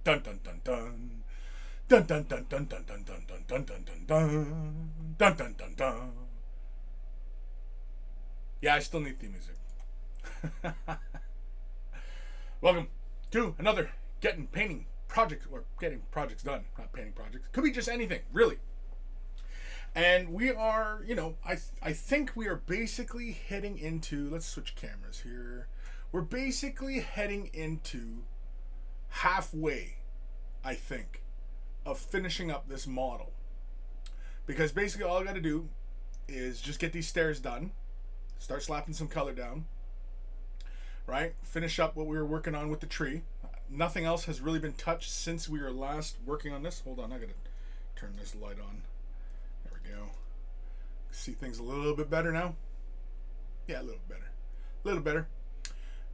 Dun dun dun dun. Dun dun dun dun dun dun dun dun dun dun dun dun dun dun dun dun. Yeah, I still need theme music. Welcome to another getting painting project or getting projects done. Not painting projects. Could be just anything, really. And we are, I think we are basically heading into. Let's switch cameras here. We're basically heading into halfway, I think, of finishing up this model. Because basically all I got to do is just get these stairs done, start slapping some color down, right? Finish up what we were working on with the tree. Nothing else has really been touched since we were last working on this. Hold on, I got to turn this light on. There we go. See things a little bit better now? Yeah, a little better. A little better.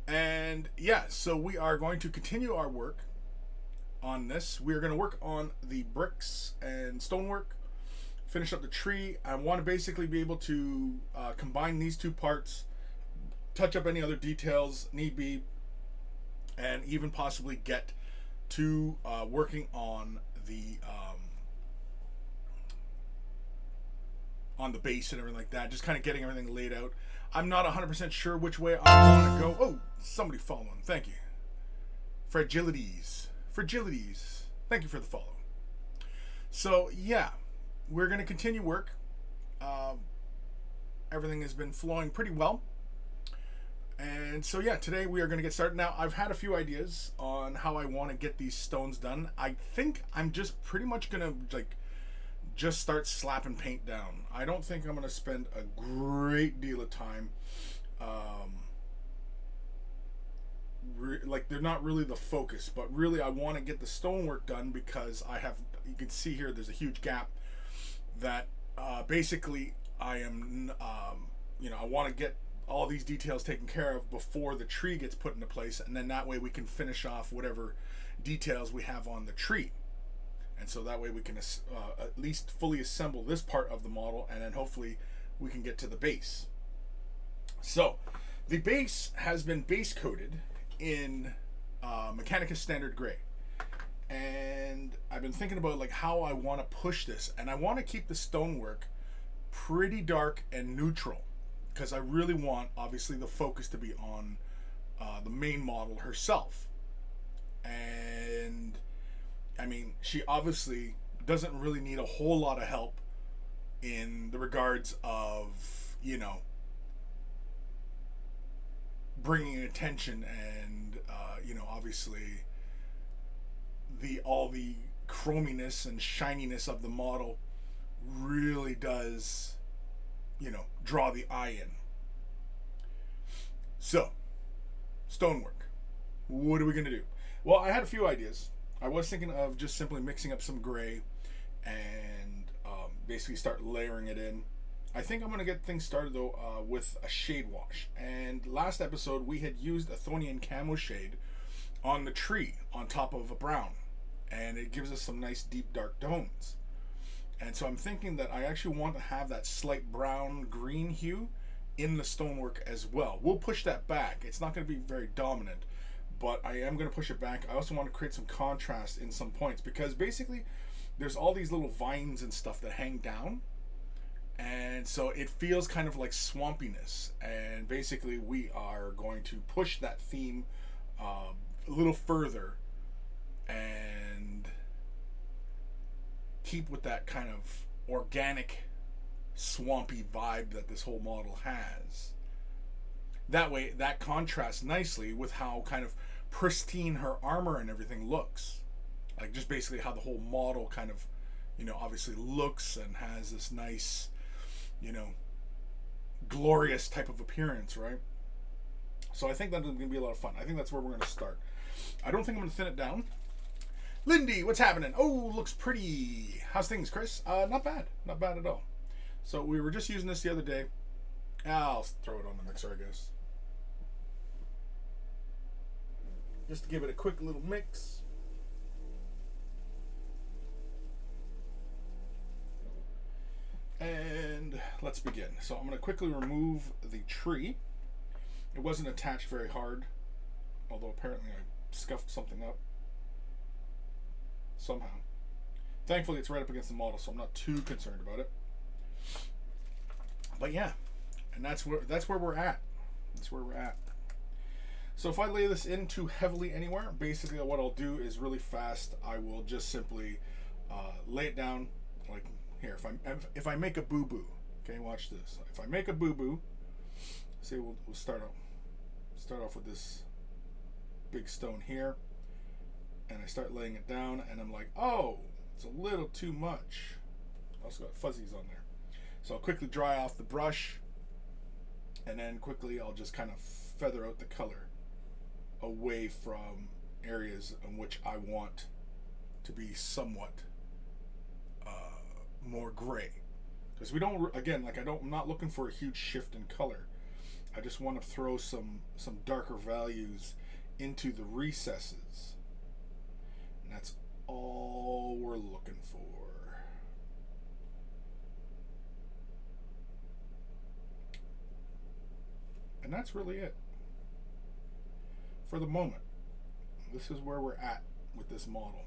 And yeah, so we are going to continue our work on this. We are going to work on the bricks and stonework, finish up the tree. I want to basically be able to combine these two parts, touch up any other details need be, and even possibly get to working on the base and everything like that. Just kind of getting everything laid out. I'm not 100% sure which way I want to go. Oh, somebody following. Thank you. Fragilities. Thank you for the follow. So yeah, we're going to continue work. Everything has been flowing pretty well. And so yeah, today we are going to get started. Now, I've had a few ideas on how I want to get these stones done. I think I'm just pretty much going to just start slapping paint down. I don't think I'm going to spend a great deal of time. They're not really the focus, but really I want to get the stonework done because you can see here there's a huge gap that basically I am, I want to get all these details taken care of before the tree gets put into place, and then that way we can finish off whatever details we have on the tree. And so that way we can at least fully assemble this part of the model, and then hopefully we can get to the base. So the base has been base coated in Mechanicus Standard Gray. And I've been thinking about how I want to push this, and I want to keep the stonework pretty dark and neutral because I really want, obviously, the focus to be on the main model herself. And I mean, she obviously doesn't really need a whole lot of help in the regards of, bringing attention and, obviously all the chrominess and shininess of the model really does, draw the eye in. So, stonework. What are we going to do? Well, I had a few ideas. I was thinking of just simply mixing up some gray and basically start layering it in. I think I'm going to get things started, though, with a shade wash. And last episode, we had used a Thonian camo shade on the tree on top of a brown. And it gives us some nice deep dark tones. And so I'm thinking that I actually want to have that slight brown green hue in the stonework as well. We'll push that back. It's not going to be very dominant, but I am going to push it back. I also want to create some contrast in some points because basically there's all these little vines and stuff that hang down. And so it feels kind of like swampiness. And basically we are going to push that theme a little further and keep with that kind of organic, swampy vibe that this whole model has. That way, that contrasts nicely with how kind of pristine her armor and everything looks. Like just basically how the whole model kind of, obviously looks and has this nice, glorious type of appearance, right? So I think that's going to be a lot of fun. I think that's where we're going to start. I don't think I'm going to thin it down. Lindy, what's happening? Oh, looks pretty. How's things, Chris? Not bad. Not bad at all. So we were just using this the other day. I'll throw it on the mixer, I guess. Just to give it a quick little mix. And let's begin. So I'm going to quickly remove the tree. It wasn't attached very hard, although apparently I scuffed something up. somehow. Thankfully, it's right up against the model, so I'm not too concerned about it. But yeah, and that's where we're at. That's where we're at. So if I lay this in too heavily anywhere, basically what I'll do is really fast. I will just simply lay it down like here. If I make a boo boo, okay, watch this. If I make a boo boo, say we'll start off with this big stone here, and I start laying it down, and I'm like, oh, it's a little too much. Also got fuzzies on there, so I'll quickly dry off the brush, and then quickly I'll just kind of feather out the color away from areas in which I want to be somewhat more gray, because we don't, again, like I'm not looking for a huge shift in color. I just want to throw some darker values into the recesses, and that's all we're looking for. And that's really it for the moment. This is where we're at with this model.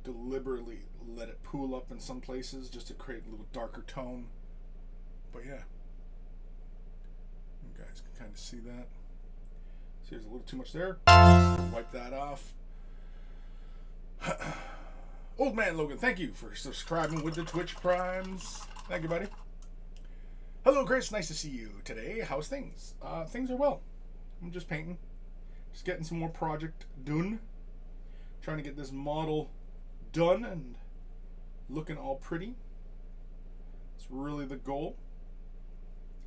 Deliberately let it pool up in some places just to create a little darker tone. But yeah, you guys can kind of see that. See, there's a little too much there. Wipe that off. Old Man Logan, thank you for subscribing with the Twitch Primes. Thank you, buddy. Hello, Chris. Nice to see you today. How's things? Things are well. I'm just painting. Just getting some more project done. Trying to get this model done and looking all pretty. It's really the goal.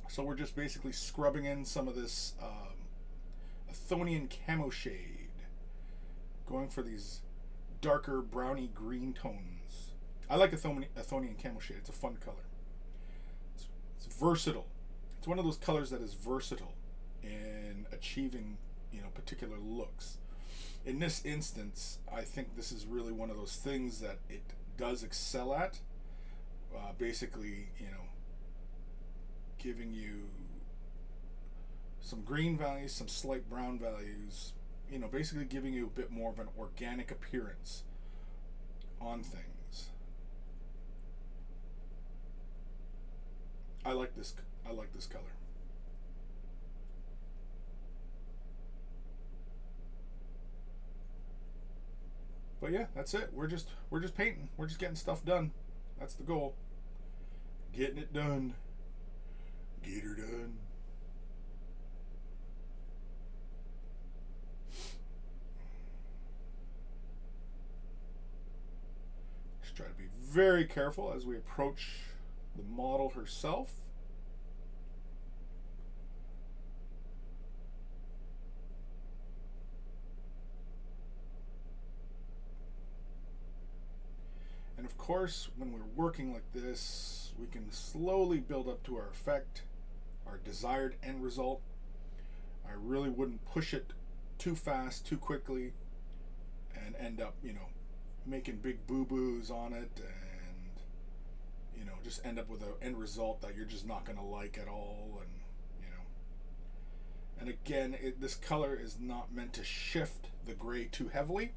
So we're just basically scrubbing in some of this Athonian camo shade. Going for these darker browny green tones. I like Athonian camo shade. It's a fun color. It's versatile. It's one of those colors that is versatile in achieving, particular looks. In this instance, I think this is really one of those things that it does excel at. Basically, giving you some green values, some slight brown values, basically giving you a bit more of an organic appearance on things. I like this color. But yeah, that's it. We're just painting. We're just getting stuff done. That's the goal. Getting it done. Get her done. Just try to be very careful as we approach the model herself. And of course, when we're working like this, we can slowly build up to our effect, our desired end result. I really wouldn't push it too fast, too quickly, and end up, making big boo-boos on it, and, just end up with an end result that you're just not going to like at all. And again, this color is not meant to shift the gray too heavily.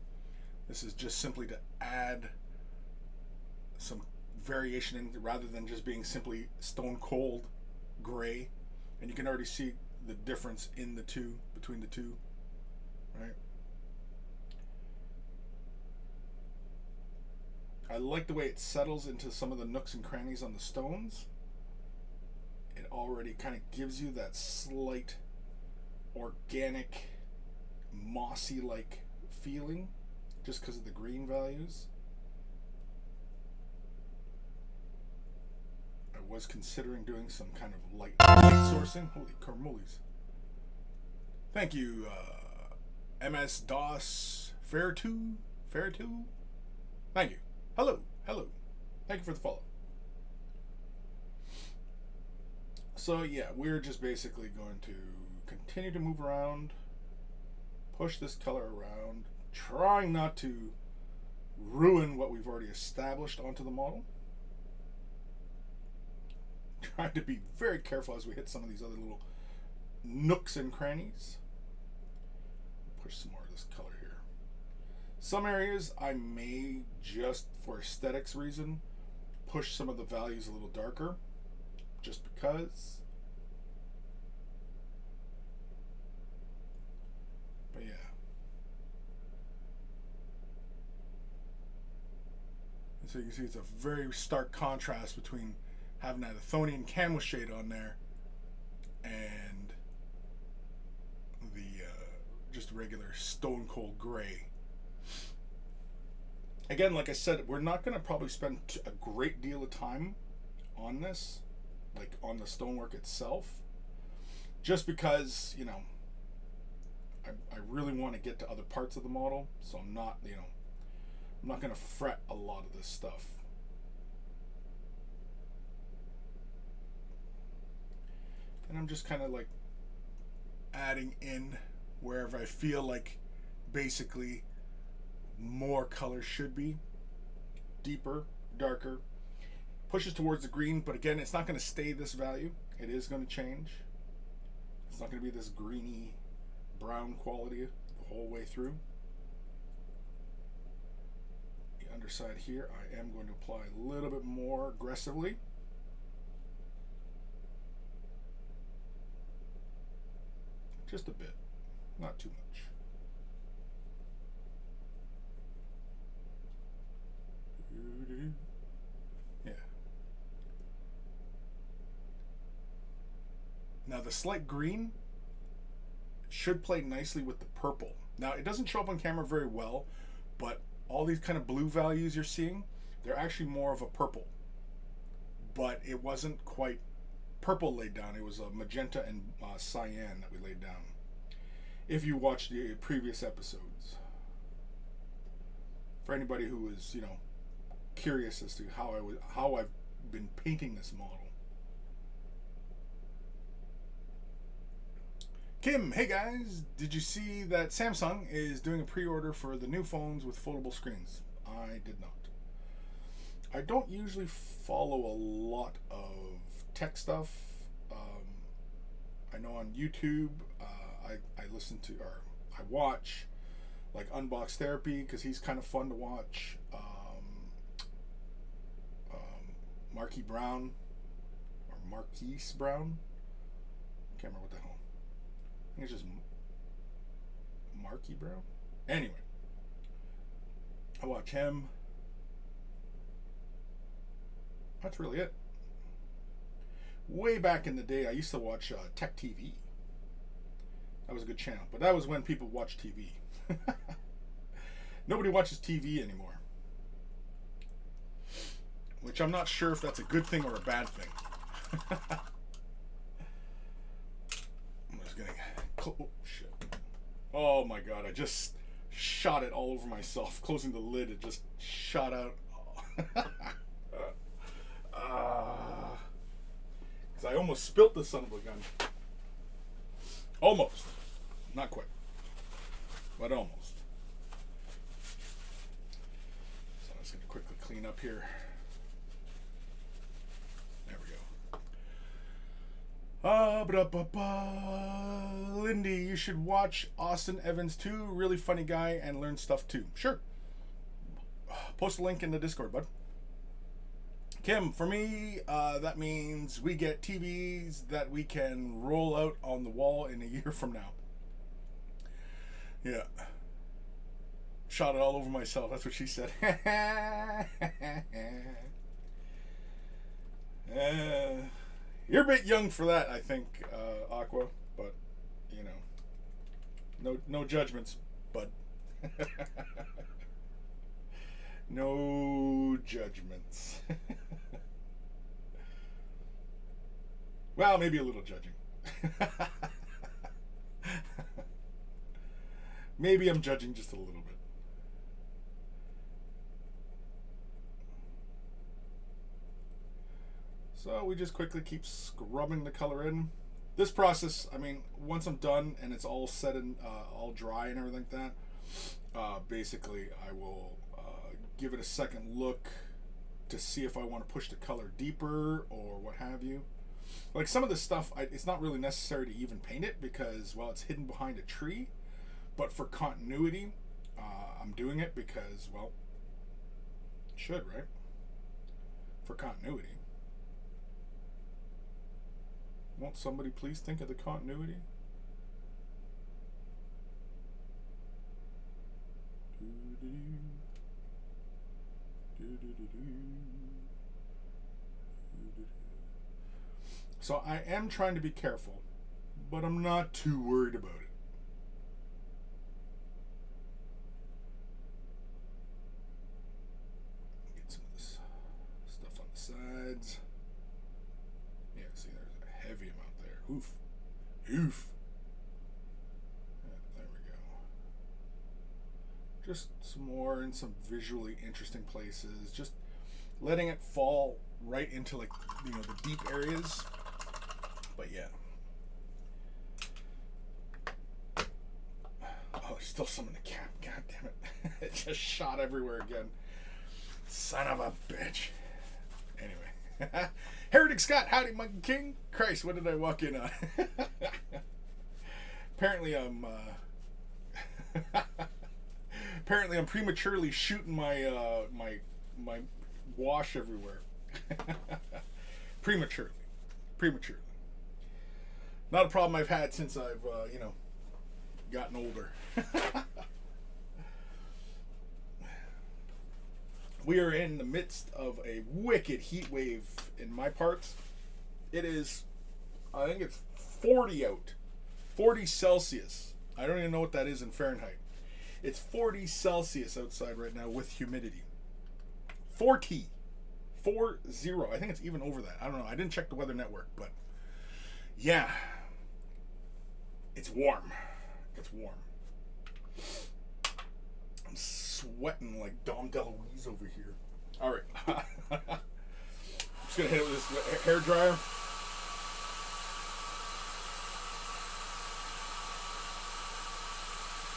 This is just simply to add some variation in, rather than just being simply stone cold gray. And you can already see the difference in the two, between the two, right? I like the way it settles into some of the nooks and crannies on the stones. It already kind of gives you that slight organic, mossy like feeling just because of the green values. I was considering doing some kind of light sourcing. Holy carmoles. Thank you, MS DOS Fair2. Thank you. Hello. Thank you for the follow. So yeah, we're just basically going to continue to move around, push this color around, trying not to ruin what we've already established onto the model. Trying to be very careful as we hit some of these other little nooks and crannies. push some more of this color here. Some areas I may, just for aesthetics reason, push some of the values a little darker, just because. But yeah. And so you can see it's a very stark contrast between having that Athonian canvas shade on there and the just regular stone cold gray. Again, like I said, we're not going to probably spend a great deal of time on this, like on the stonework itself, just because, you know, I really want to get to other parts of the model, so I'm not, you know, I'm not going to fret a lot of this stuff. And I'm just kind of like adding in wherever I feel like basically more color should be. Deeper, darker. Pushes towards the green, but again, it's not going to stay this value. It is going to change. It's not going to be this greeny brown quality the whole way through. The underside here, I am going to apply a little bit more aggressively. Just a bit, not too much. Yeah. Now the slight green should play nicely with the purple. Now it doesn't show up on camera very well, but all these kind of blue values you're seeing, they're actually more of a purple. But it wasn't quite purple laid down. It was a magenta and cyan that we laid down. If you watched the previous episodes. For anybody who is, you know, curious as to how I've been painting this model. Kim, hey guys, did you see that Samsung is doing a pre-order for the new phones with foldable screens? I did not. I don't usually follow a lot of tech stuff. I know on YouTube, I listen to, or I watch, like Unbox Therapy, because he's kind of fun to watch. Marquis Brown, or Marquise Brown. Can't remember what the hell. I think it's just Marquis Brown. Anyway, I watch him. That's really it. Way back in the day, I used to watch Tech TV. That was a good channel, but that was when people watched TV. Nobody watches TV anymore. Which I'm not sure if that's a good thing or a bad thing. I'm just getting... Oh, shit. Oh my god, I just shot it all over myself. Closing the lid, it just shot out. Because I almost spilt the son of a gun. Almost. Not quite. But almost. So I'm just going to quickly clean up here. There we go. Lindy, you should watch Austin Evans too. Really funny guy and learn stuff too. Sure. Post a link in the Discord, bud. Kim, for me, that means we get TVs that we can roll out on the wall in a year from now. Yeah. Shot it all over myself. That's what she said. You're a bit young for that, I think, Aqua. But, you know, no judgments, bud. No judgments. Well, maybe a little judging. Maybe I'm judging just a little bit. So we just quickly keep scrubbing the color in. This process, I mean, once I'm done and it's all set and all dry and everything like that, basically I will give it a second look to see if I want to push the color deeper or what have you. Like some of this stuff, it's not really necessary to even paint it because, well, it's hidden behind a tree. But for continuity, I'm doing it because, well, it should, right? For continuity. Won't somebody please think of the continuity? So I am trying to be careful, but I'm not too worried about it. Get some of this stuff on the sides. Yeah, see, there's a heavy amount there. Oof. Oof. Yeah, there we go. Just some more in some visually interesting places. Just letting it fall right into, like, you know, the deep areas. But yeah. Oh, there's still some in the cap. God damn it. It just shot everywhere again. Son of a bitch. Anyway. Heretic Scott, howdy, Monkey King. Christ, what did I walk in on? Apparently I'm prematurely shooting my my wash everywhere. Prematurely. Not a problem I've had since I've gotten older. We are in the midst of a wicked heat wave in my parts. It is, I think it's 40 out. 40 Celsius. I don't even know what that is in Fahrenheit. It's 40 Celsius outside right now with humidity. 40. 40. I think it's even over that. I don't know. I didn't check the Weather Network, but yeah. It's warm. It's warm. I'm sweating like Dom DeLuise over here. All right. I'm just going to hit it with this hair dryer.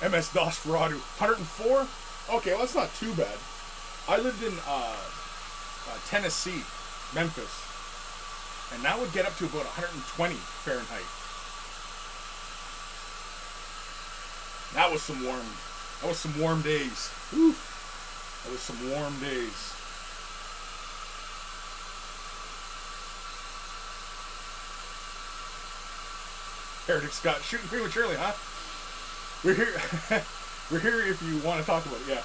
MS Nosferatu. 104? Okay, well, that's not too bad. I lived in Tennessee, Memphis, and that would get up to about 120 Fahrenheit. That was some warm days. Woo. That was some warm days. Heretic Scott, shooting prematurely, huh? We're here. We're here if you want to talk about it, yeah.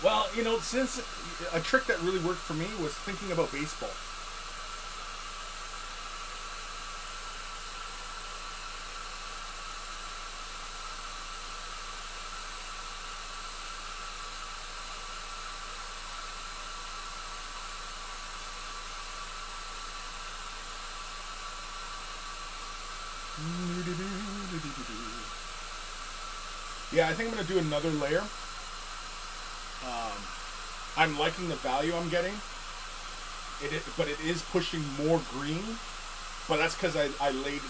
Well, since a trick that really worked for me was thinking about baseball. Yeah, I think I'm going to do another layer. I'm liking the value I'm getting. But it is pushing more green. But that's because I laid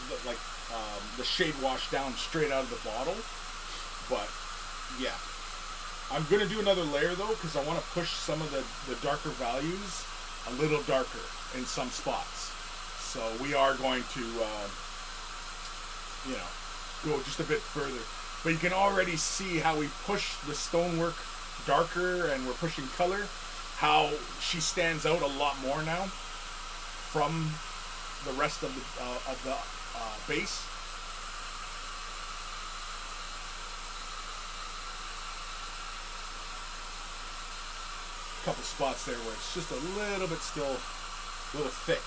the shade wash down straight out of the bottle. But yeah, I'm going to do another layer though because I want to push some of the darker values a little darker in some spots. So we are going to go just a bit further. But you can already see how we push the stonework darker and we're pushing color, how she stands out a lot more now from the rest of the base. A couple spots there where it's just a little bit still a little thick.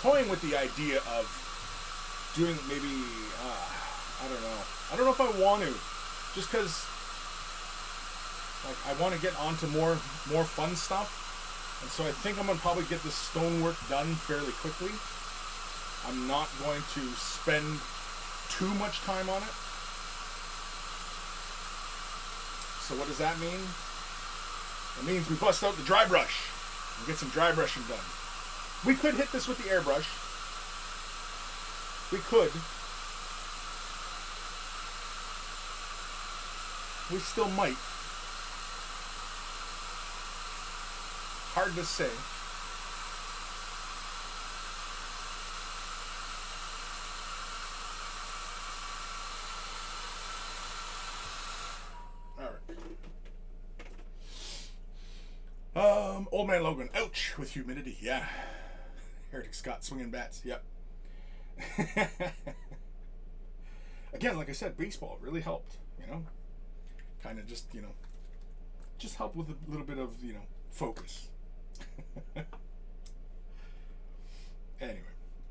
Toying with the idea of doing maybe, I don't know if I want to, just because I want to get onto more fun stuff, and so I think I'm going to probably get this stonework done fairly quickly. I'm not going to spend too much time on it. So what does that mean? It means we bust out the dry brush and get some dry brushing done. We could hit this with the airbrush. We could. We still might. Hard to say. Old Man Logan. Ouch, with humidity. Yeah. Heretic Scott swinging bats. Yep. Again, like I said, baseball really helped. Kind of just just helped with a little bit of focus. Anyway,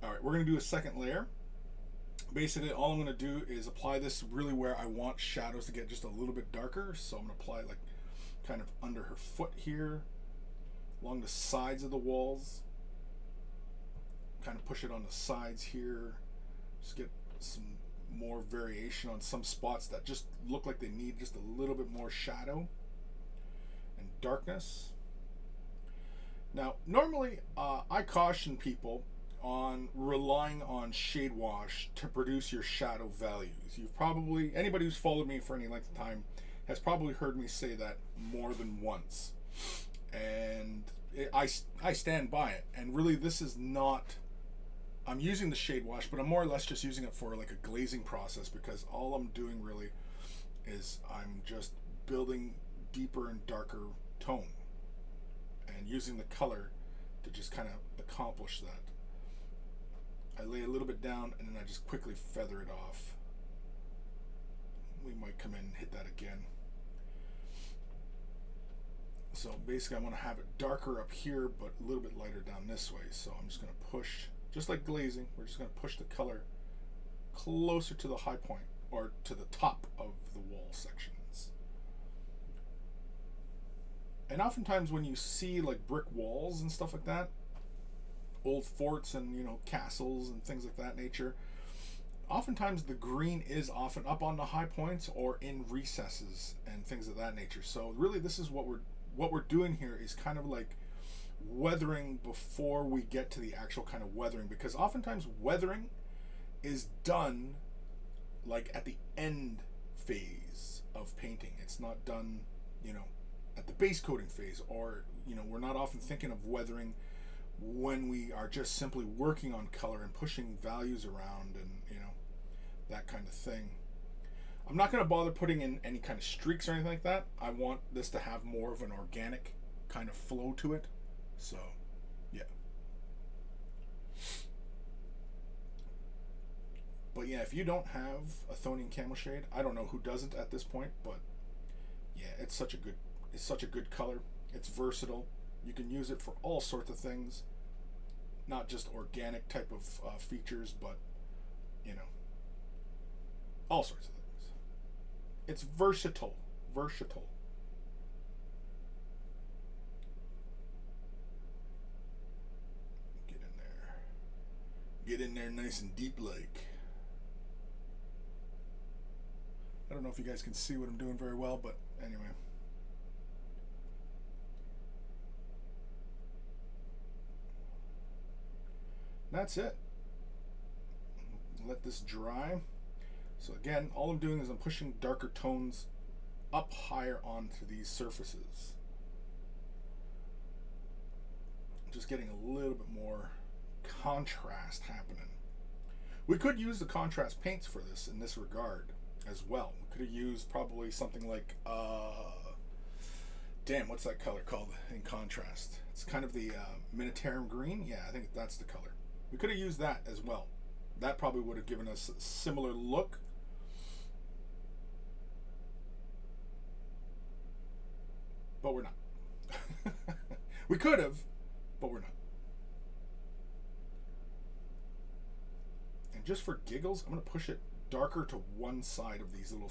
all right, we're gonna do a second layer. Basically, all I'm gonna do is apply this really where I want shadows to get just a little bit darker. So I'm gonna apply like kind of under her foot here, along the sides of the walls. Kind of push it on the sides here. Just get some more variation on some spots that just look like they need just a little bit more shadow and darkness. Now, normally I caution people on relying on shade wash to produce your shadow values. You've probably, anybody who's followed me for any length of time has probably heard me say that more than once. And I stand by it. And really, this is not, I'm using the shade wash, but I'm more or less just using it for like a glazing process, because all I'm doing really is I'm just building deeper and darker tone and using the color to just kind of accomplish that. I lay a little bit down and then I just quickly feather it off. We might come in and hit that again. So basically I want to have it darker up here but a little bit lighter down this way. So I'm just going to push, just like glazing, we're just going to push the color closer to the high point or to the top of the wall sections. And oftentimes when you see like brick walls and stuff like that, old forts and castles and things like that nature, oftentimes the green is often up on the high points or in recesses and things of that nature. So really this is what we're doing here is kind of like weathering before we get to the actual kind of weathering, because oftentimes weathering is done like at the end phase of painting. It's not done at the base coating phase, or we're not often thinking of weathering when we are just simply working on color and pushing values around and that kind of thing. I'm not going to bother putting in any kind of streaks or anything like that. I want this to have more of an organic kind of flow to it. So yeah, but yeah, if you don't have a Athonian Camo Shade, I don't know who doesn't at this point, but yeah, it's such a good color. It's versatile. You can use it for all sorts of things, not just organic type of features, but all sorts of things. It's versatile. Get in there nice and deep like. I don't know if you guys can see what I'm doing very well, but anyway. That's it. Let this dry. So again, all I'm doing is I'm pushing darker tones up higher onto these surfaces. Just getting a little bit more contrast happening. We could use the contrast paints for this in this regard as well. We could have used probably something like damn, what's that color called in contrast? It's kind of the Minitarum green. Yeah, I think that's the color. We could have used that as well. That probably would have given us a similar look. But we're not. We could have, but we're not. And just for giggles, I'm going to push it darker to one side of these little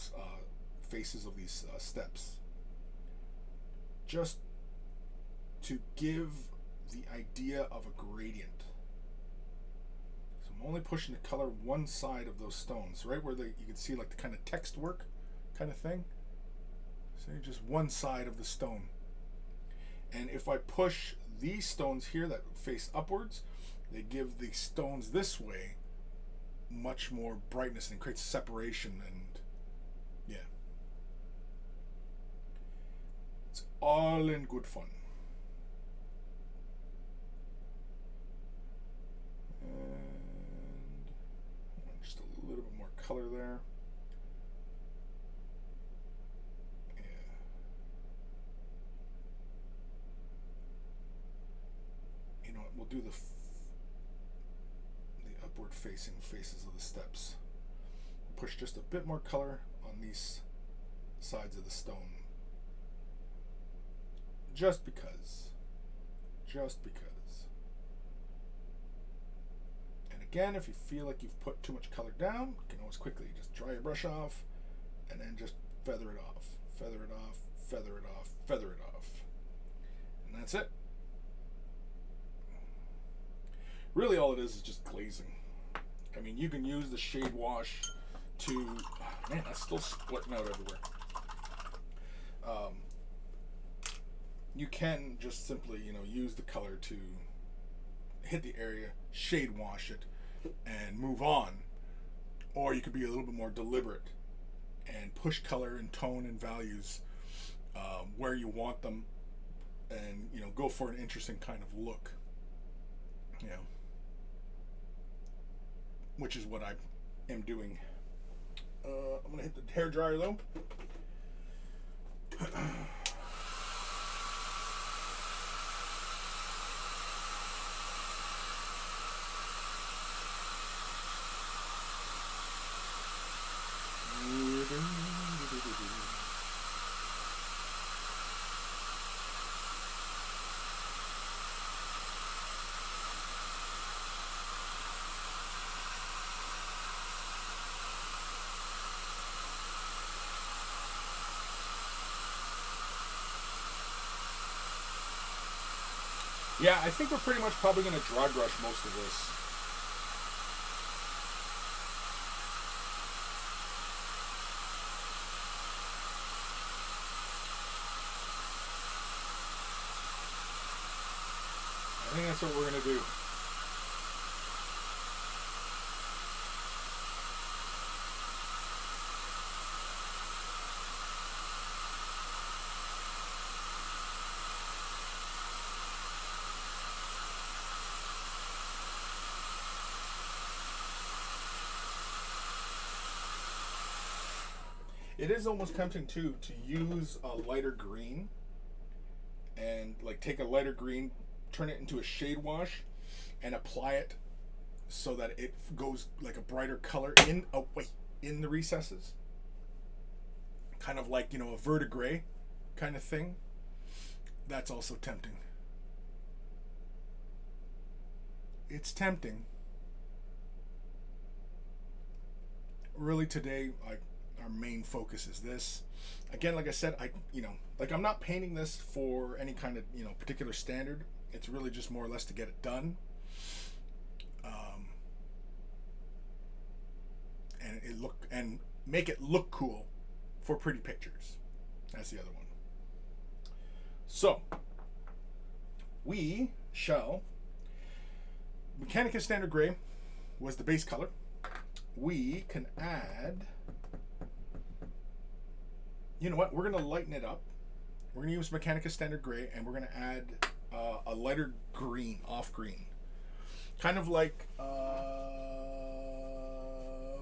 faces of these steps. Just to give the idea of a gradient. So I'm only pushing the color one side of those stones, right where you can see like the kind of text work kind of thing. So just one side of the stone. And if I push these stones here that face upwards, they give the stones this way much more brightness and creates separation, and yeah. It's all in good fun. And just a little bit more color there. Yeah. You know what? We'll do the upward facing faces of the steps. Push just a bit more color on these sides of the stone. Just because. Just because. And again, if you feel like you've put too much color down, you can always quickly just dry your brush off and then just feather it off. Feather it off, feather it off, feather it off. And that's it. Really all it is just glazing. I mean, you can use the shade wash to, man, that's still splitting out everywhere. You can just simply, use the color to hit the area, shade wash it, and move on. Or you could be a little bit more deliberate and push color and tone and values where you want them, and go for an interesting kind of look. Which is what I am doing. I'm gonna hit the hair dryer though. Yeah, I think we're pretty much probably going to dry brush most of this. I think that's what we're going to do. It is almost tempting too to use a lighter green and like take a lighter green, turn it into a shade wash, and apply it so that it goes like a brighter color in the recesses. Kind of like, a verdigris kind of thing. That's also tempting. It's tempting. Really today, our main focus is this. Again, like I said, I'm not painting this for any kind of, particular standard. It's really just more or less to get it done. And make it look cool for pretty pictures. That's the other one. So, we shall, Mechanica Standard Gray was the base color. We can add, you know what, we're going to lighten it up. We're going to use Mechanica Standard Gray, and we're going to add a lighter green, off green. Kind of like,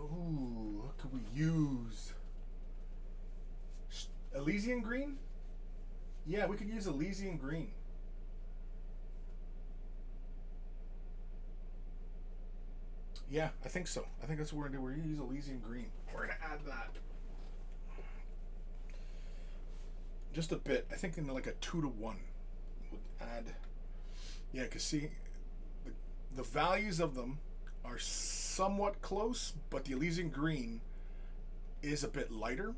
what could we use? Elysian green? Yeah, we could use Elysian green. Yeah, I think so. I think that's what we're going to do. We're going to use Elysian green. We're going to add that. Just a bit. I think in like a 2-to-1. We'll add. Yeah, because see, the values of them are somewhat close, but the Elysian green is a bit lighter.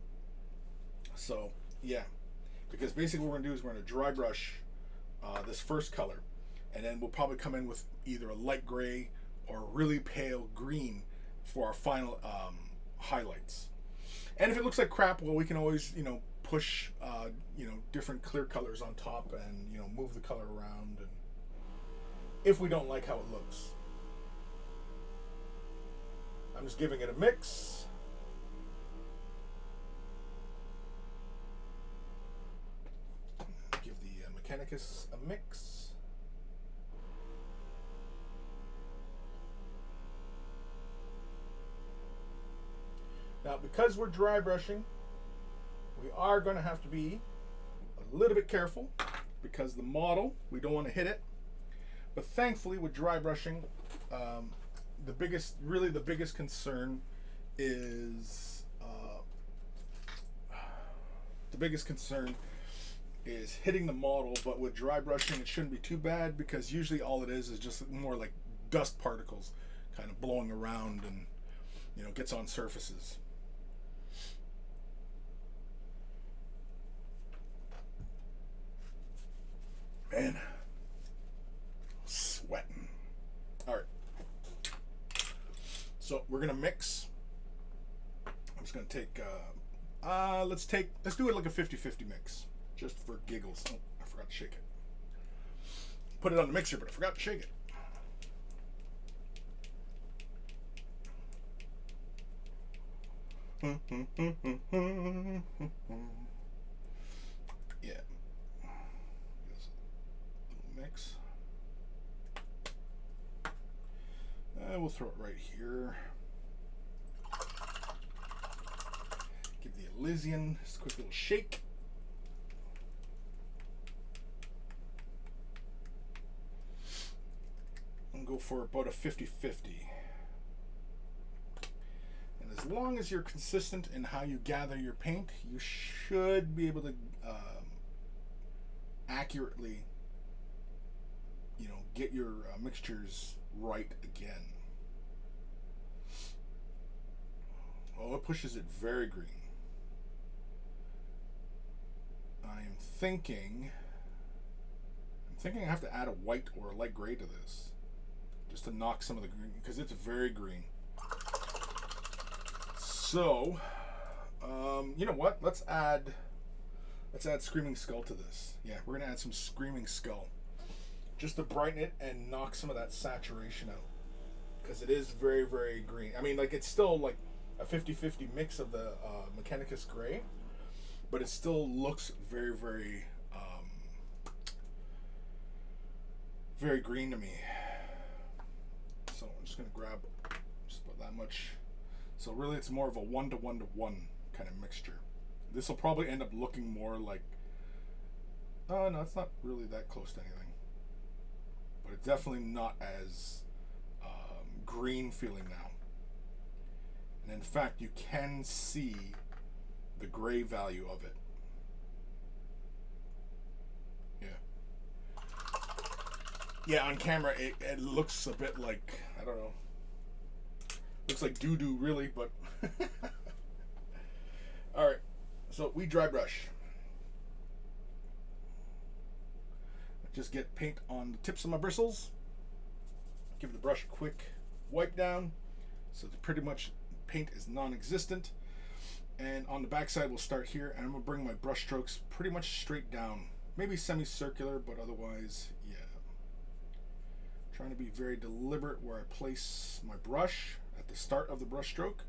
So, yeah. Because basically what we're going to do is we're going to dry brush this first color. And then we'll probably come in with either a light gray or a really pale green for our final highlights. And if it looks like crap, well, we can always, push, different clear colors on top and, move the color around. And if we don't like how it looks. I'm just giving it a mix. Mechanicus a mix. Now, because we're dry brushing, we are going to have to be a little bit careful because the model, we don't want to hit it. But thankfully, with dry brushing, the biggest concern is hitting the model. But with dry brushing, it shouldn't be too bad because usually all it is just more like dust particles, kind of blowing around and gets on surfaces. Man, sweating. All right. So we're gonna mix. I'm just gonna take. Let's do it like a 50-50 mix, just for giggles. Oh, I forgot to shake it. Put it on the mixer, but I forgot to shake it. Yeah. Mix. We'll throw it right here. Give the Elysian just a quick little shake. And go for about a 50-50. And as long as you're consistent in how you gather your paint, you should be able to accurately get your mixtures right again. Oh, it pushes it very green. I'm thinking I have to add a white or a light gray to this just to knock some of the green because it's very green. So, you know what? Let's add Screaming Skull to this. Yeah, we're gonna add some Screaming Skull just to brighten it and knock some of that saturation out because it is very, very green. I mean, like it's still like a 50-50 mix of the Mechanicus gray, but it still looks very, very, very green to me. So I'm just gonna grab just about that much. So really, it's more of a 1-to-1-to-1 kind of mixture. This will probably end up looking more like. Oh no, it's not really that close to anything. But it's definitely not as green feeling now. And in fact, you can see the gray value of it. Yeah. Yeah, on camera it looks a bit like, I don't know. Looks like doo-doo really, but alright. So we dry brush. Just get paint on the tips of my bristles. Give the brush a quick wipe down so that pretty much paint is non-existent. And on the back side, we'll start here, and I'm gonna bring my brush strokes pretty much straight down. Maybe semicircular, but otherwise, yeah. Trying to be very deliberate where I place my brush at the start of the brush stroke.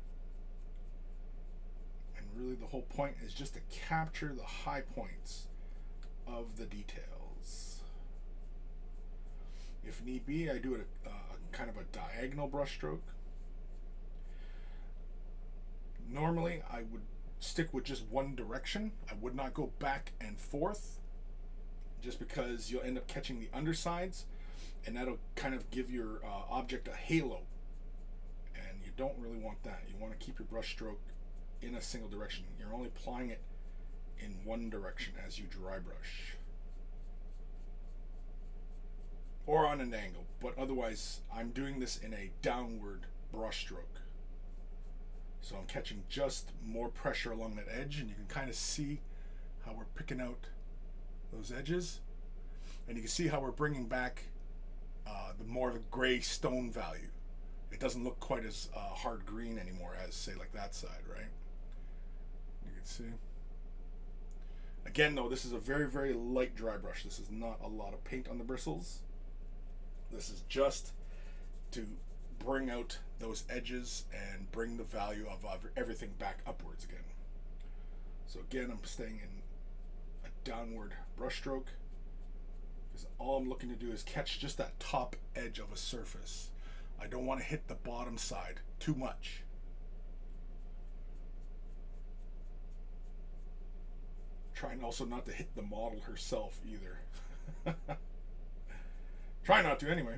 And really the whole point is just to capture the high points of the details. If need be, I do a kind of a diagonal brush stroke. Normally, I would stick with just one direction. I would not go back and forth, just because you'll end up catching the undersides, and that'll kind of give your object a halo. And you don't really want that. You want to keep your brush stroke in a single direction. You're only applying it in one direction as you dry brush. Or on an angle, but otherwise I'm doing this in a downward brush stroke. So I'm catching just more pressure along that edge, and you can kind of see how we're picking out those edges. And you can see how we're bringing back the more of a gray stone value. It doesn't look quite as hard green anymore as, say, like that side, right? You can see. Again, though, this is a very, very light dry brush. This is not a lot of paint on the bristles. This is just to bring out those edges and bring the value of everything back upwards again. So again, I'm staying in a downward brush stroke, All I'm looking to do is catch just that top edge of a surface. I don't want to hit the bottom side too much. Trying also not to hit the model herself either. Try not to anyway.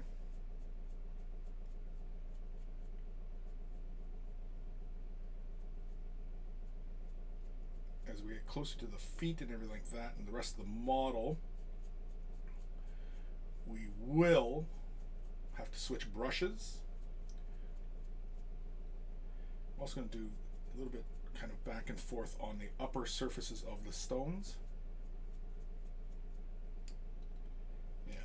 As we get closer to the feet and everything like that and the rest of the model, we will have to switch brushes. I'm also going to do a little bit kind of back and forth on the upper surfaces of the stones. Yeah.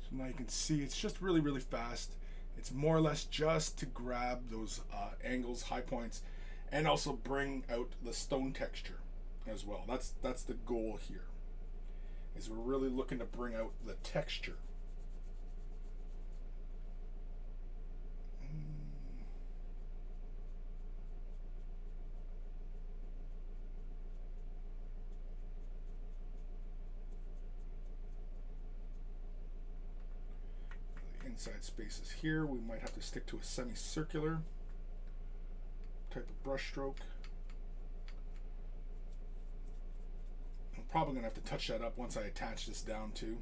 So now you can see it's just really, really fast. It's more or less just to grab those angles, high points, and also bring out the stone texture as well. That's the goal here, is we're really looking to bring out the texture. The inside spaces here, we might have to stick to a semicircular type of brush stroke. I'm probably going to have to touch that up once I attach this down too.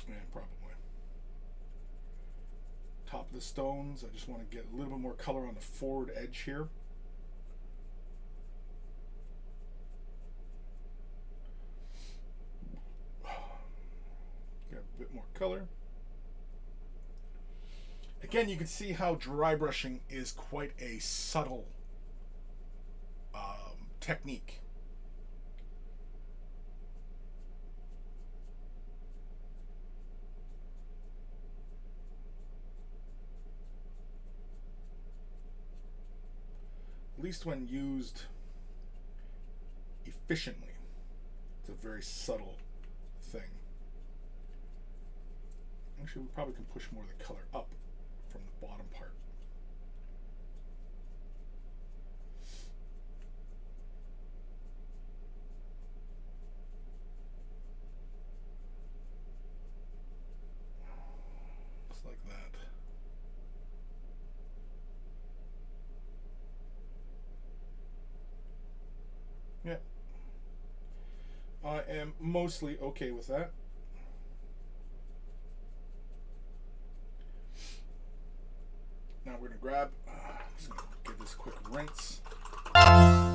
Yeah, probably. Top of the stones, I just want to get a little bit more color on the forward edge here. Get a bit more color. Again, you can see how dry brushing is quite a subtle technique. At least when used efficiently, it's a very subtle thing. Actually, we probably can push more of the color up from the bottom part. Just like that. Yeah. I am mostly okay with that. Now we're going to grab, just going to give this a quick rinse.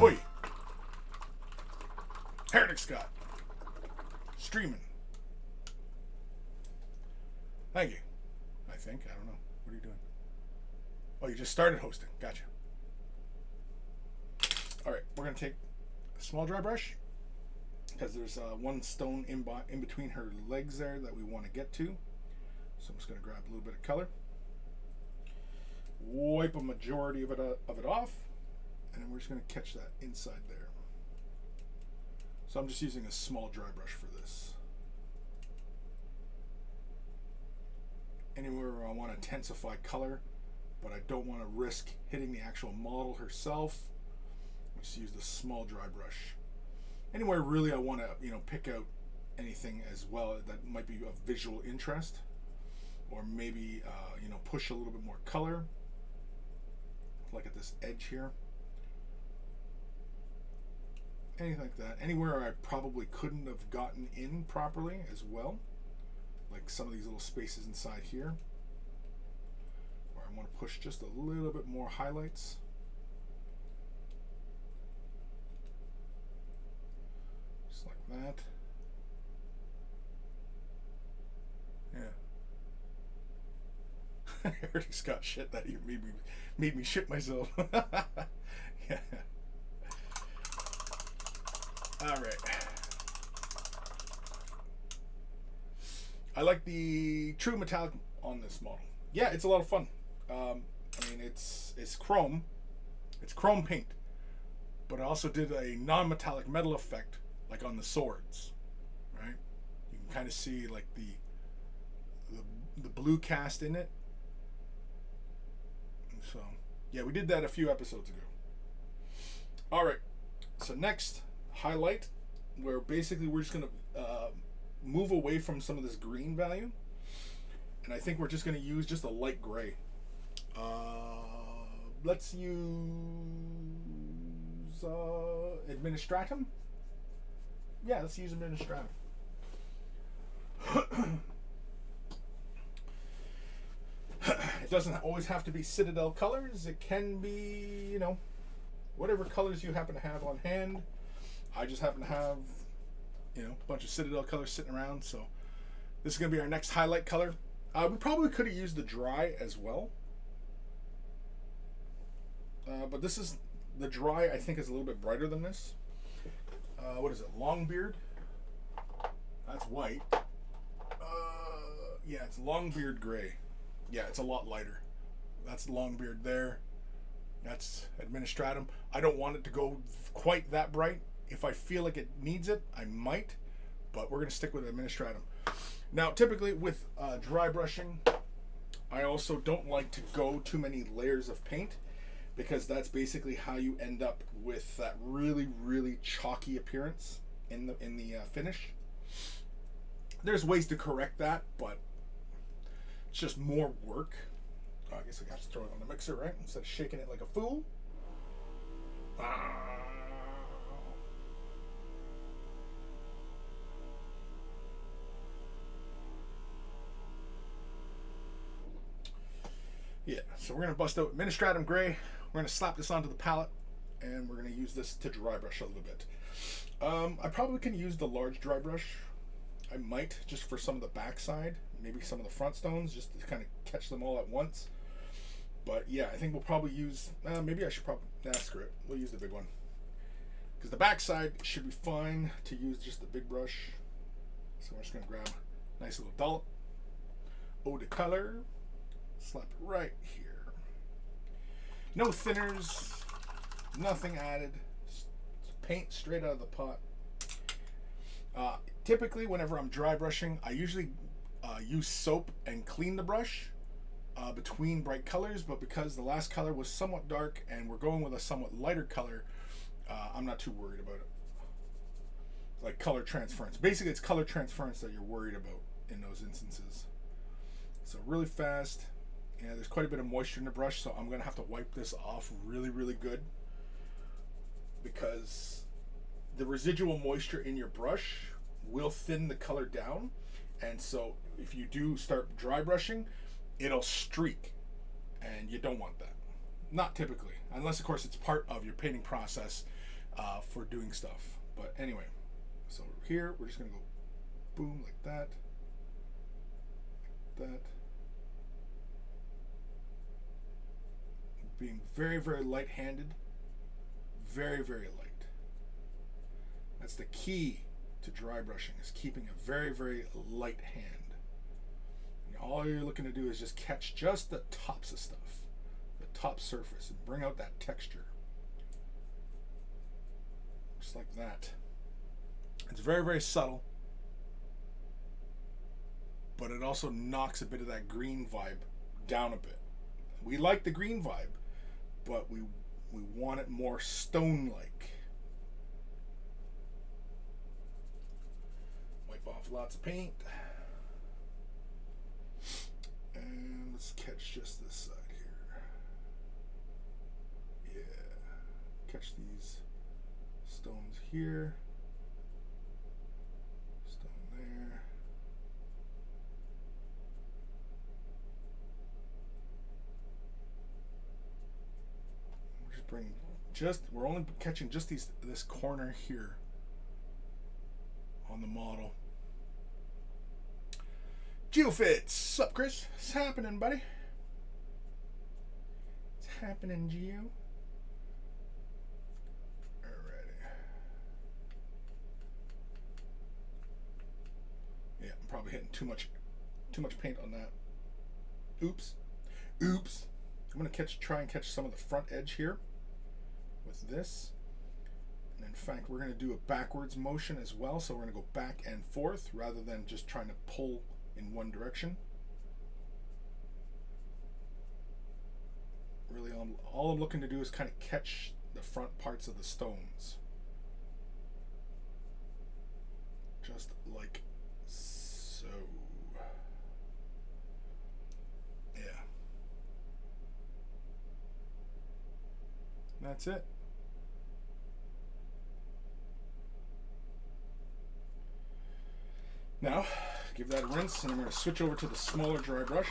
Oi! Heretic Scott. Streaming. Thank you. I think. I don't know. What are you doing? Oh, you just started hosting. Gotcha. Alright, we're going to take a small dry brush, because there's one stone in between her legs there that we want to get to. So I'm just going to grab a little bit of color. Wipe a majority of it off, and then we're just going to catch that inside there. So I'm just using a small dry brush for this. Anywhere where I want to intensify color, but I don't want to risk hitting the actual model herself, I just use the small dry brush. Anywhere really I want to, pick out anything as well that might be of visual interest, or maybe push a little bit more color. Like at this edge here. Anything like that. Anywhere I probably couldn't have gotten in properly as well. Like some of these little spaces inside here. Where I want to push just a little bit more highlights. Just like that. Yeah. I already got shit that you made me shit myself. Yeah. All right. I like the true metallic on this model. Yeah, it's a lot of fun. I mean, it's chrome. It's chrome paint, but I also did a non-metallic metal effect, like on the swords. Right? You can kind of see like the blue cast in it. So, yeah, we did that a few episodes ago. All right. So next highlight where basically we're just going to move away from some of this green value, and I think we're just going to use just a light gray. Let's use Administratum. Yeah, let's use Administratum. It doesn't always have to be Citadel colors. It can be, you know, whatever colors you happen to have on hand. I just happen to have, you know, a bunch of Citadel colors sitting around, so this is going to be our next highlight color. We probably could have used the dry as well. But this is, the dry I think is a little bit brighter than this. What is it, Longbeard? That's white. Yeah, it's Longbeard gray. Yeah, it's a lot lighter. That's Longbeard there. That's Administratum. I don't want it to go quite that bright. If I feel like it needs it, I might, but we're going to stick with Administratum. Now, typically with dry brushing, I also don't like to go too many layers of paint, because that's basically how you end up with that really, really chalky appearance in the finish. There's ways to correct that, but it's just more work. I guess I got to throw it on the mixer, right? Instead of shaking it like a fool. Yeah, so we're going to bust out Administratum Gray. We're going to slap this onto the palette, and we're going to use this to dry brush a little bit. I probably can use the large dry brush. I might, just for some of the backside, maybe some of the front stones, just to kind of catch them all at once. But yeah, I think we'll probably use, maybe I should probably, screw it. We'll use the big one. Because the backside should be fine to use just the big brush. So we're just going to grab a nice little dollop. Eau de color. Slap it right here. No thinners, nothing added. Paint straight out of the pot. Typically, whenever I'm dry brushing, I usually use soap and clean the brush between bright colors, but because the last color was somewhat dark and we're going with a somewhat lighter color, I'm not too worried about it. Like color transference. Basically, it's color transference that you're worried about in those instances. So really fast. Yeah, there's quite a bit of moisture in the brush, so I'm going to have to wipe this off really, really good, because the residual moisture in your brush will thin the color down, and so if you do start dry brushing, it'll streak, and you don't want that. Not typically, unless of course it's part of your painting process for doing stuff. But anyway, so here we're just going to go boom like that, like that. Being very, very light-handed, very, very light. That's the key to dry brushing, is keeping a very, very light hand. And all you're looking to do is just catch just the tops of stuff, the top surface, and bring out that texture. Just like that. It's very, very subtle, but it also knocks a bit of that green vibe down a bit. We like the green vibe, but we want it more stone-like. Wipe off lots of paint. And let's catch just this side here. Yeah. Catch these stones here. Stone there. We're only catching just this corner here on the model. GeoFits, sup Chris? What's happening, buddy? What's happening, Geo? Alrighty. Yeah, I'm probably hitting too much paint on that. Oops. I'm gonna try and catch some of the front edge here with this, and in fact we're going to do a backwards motion as well, so we're going to go back and forth rather than just trying to pull in one direction. Really all I'm looking to do is kind of catch the front parts of the stones. just like so. Yeah. That's it. Now, give that a rinse, and I'm going to switch over to the smaller dry brush.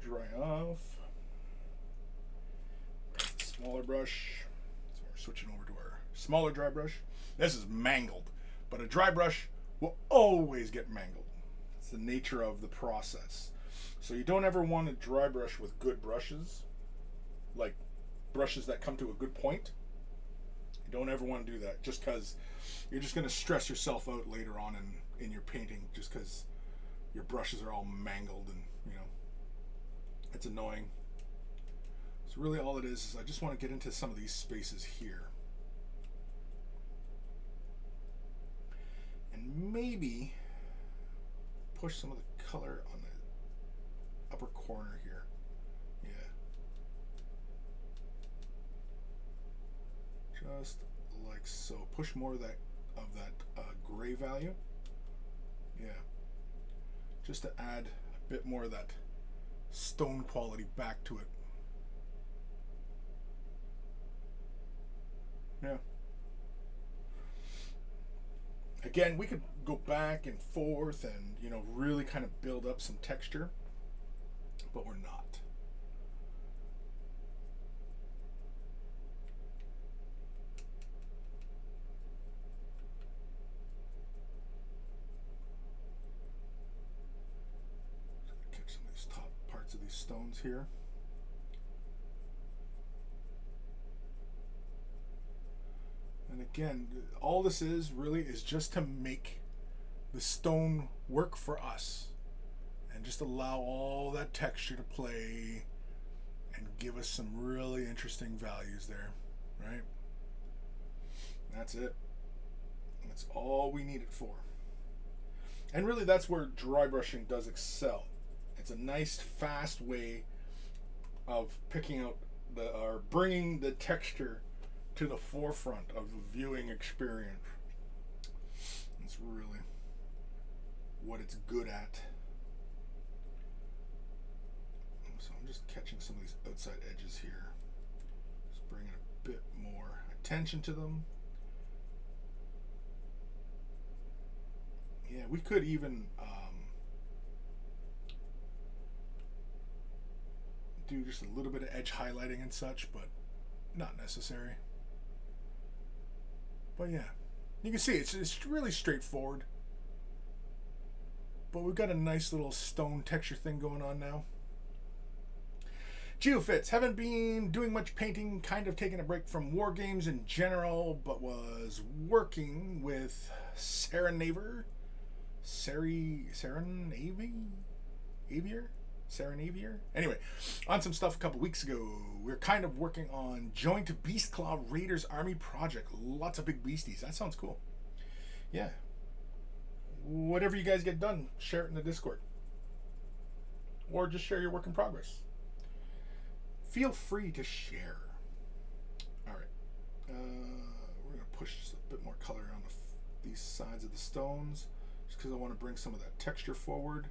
Dry off. Smaller brush. So we're switching over to our smaller dry brush. This is mangled, but a dry brush will always get mangled. It's the nature of the process. So you don't ever want to dry brush with good brushes, like brushes that come to a good point. You don't ever want to do that, just because you're just going to stress yourself out later on in your painting, just because your brushes are all mangled, and it's annoying. So really all it is I just want to get into some of these spaces here, and maybe push some of the color on the upper corner here. Yeah, just like so. Push more of that gray value. Yeah, just to add a bit more of that stone quality back to it. Yeah. Again, we could go back and forth and really kind of build up some texture, but we're not. Catch some of these top parts of these stones here. And again, all this is really is just to make the stone work for us, and just allow all that texture to play and give us some really interesting values there, right? That's it. That's all we need it for. And really that's where dry brushing does excel. It's a nice fast way of picking out or bringing the texture to the forefront of the viewing experience. It's really what it's good at. So I'm just catching some of these outside edges here. Just bringing a bit more attention to them. Yeah, we could even do just a little bit of edge highlighting and such, but not necessary. But yeah, you can see it's really straightforward. But we've got a nice little stone texture thing going on now. Geofits. Haven't been doing much painting, kind of taking a break from war games in general, but was working with Serenavier? Anyway, on some stuff a couple weeks ago. We are kind of working on Joint Beastclaw Raiders Army project. Lots of big beasties. That sounds cool. Yeah. Whatever you guys get done, share it in the Discord. Or just share your work in progress. Feel free to share. Alright. We're going to push a bit more color on these sides of the stones, just because I want to bring some of that texture forward.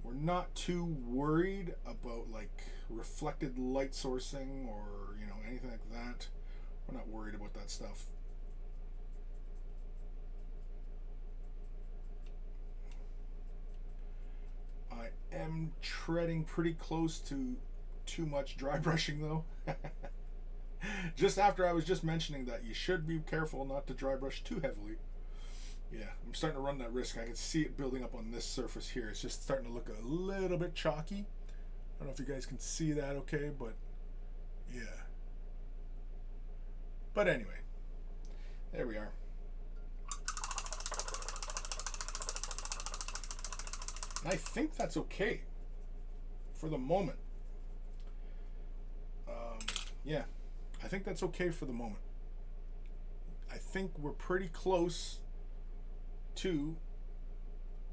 We're not too worried about like reflected light sourcing or anything like that. We're not worried about that stuff. I am treading pretty close to too much dry brushing though. Just after I was just mentioning that you should be careful not to dry brush too heavily. Yeah, I'm starting to run that risk. I can see it building up on this surface here. It's just starting to look a little bit chalky. I don't know if you guys can see that okay, but yeah. But anyway, there we are. And I think that's okay for the moment. Yeah, I think that's okay for the moment. I think we're pretty close to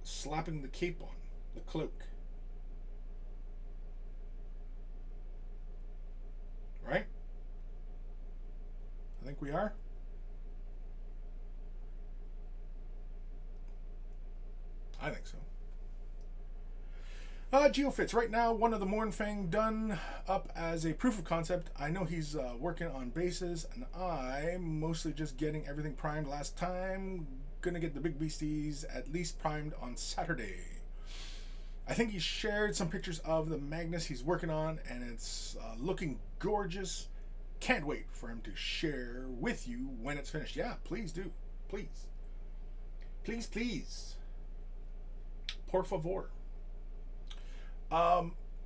slapping the cape on. The cloak. Right? I think we are. I think so. Geofits, right now, one of the Mournfang done up as a proof of concept. I know he's working on bases, and I'm mostly just getting everything primed last time. Gonna get the big beasties at least primed on Saturday. I think he shared some pictures of the Magnus he's working on, and it's looking gorgeous. Can't wait for him to share with you when it's finished. Yeah, please do. Please. Please, please. Por favor.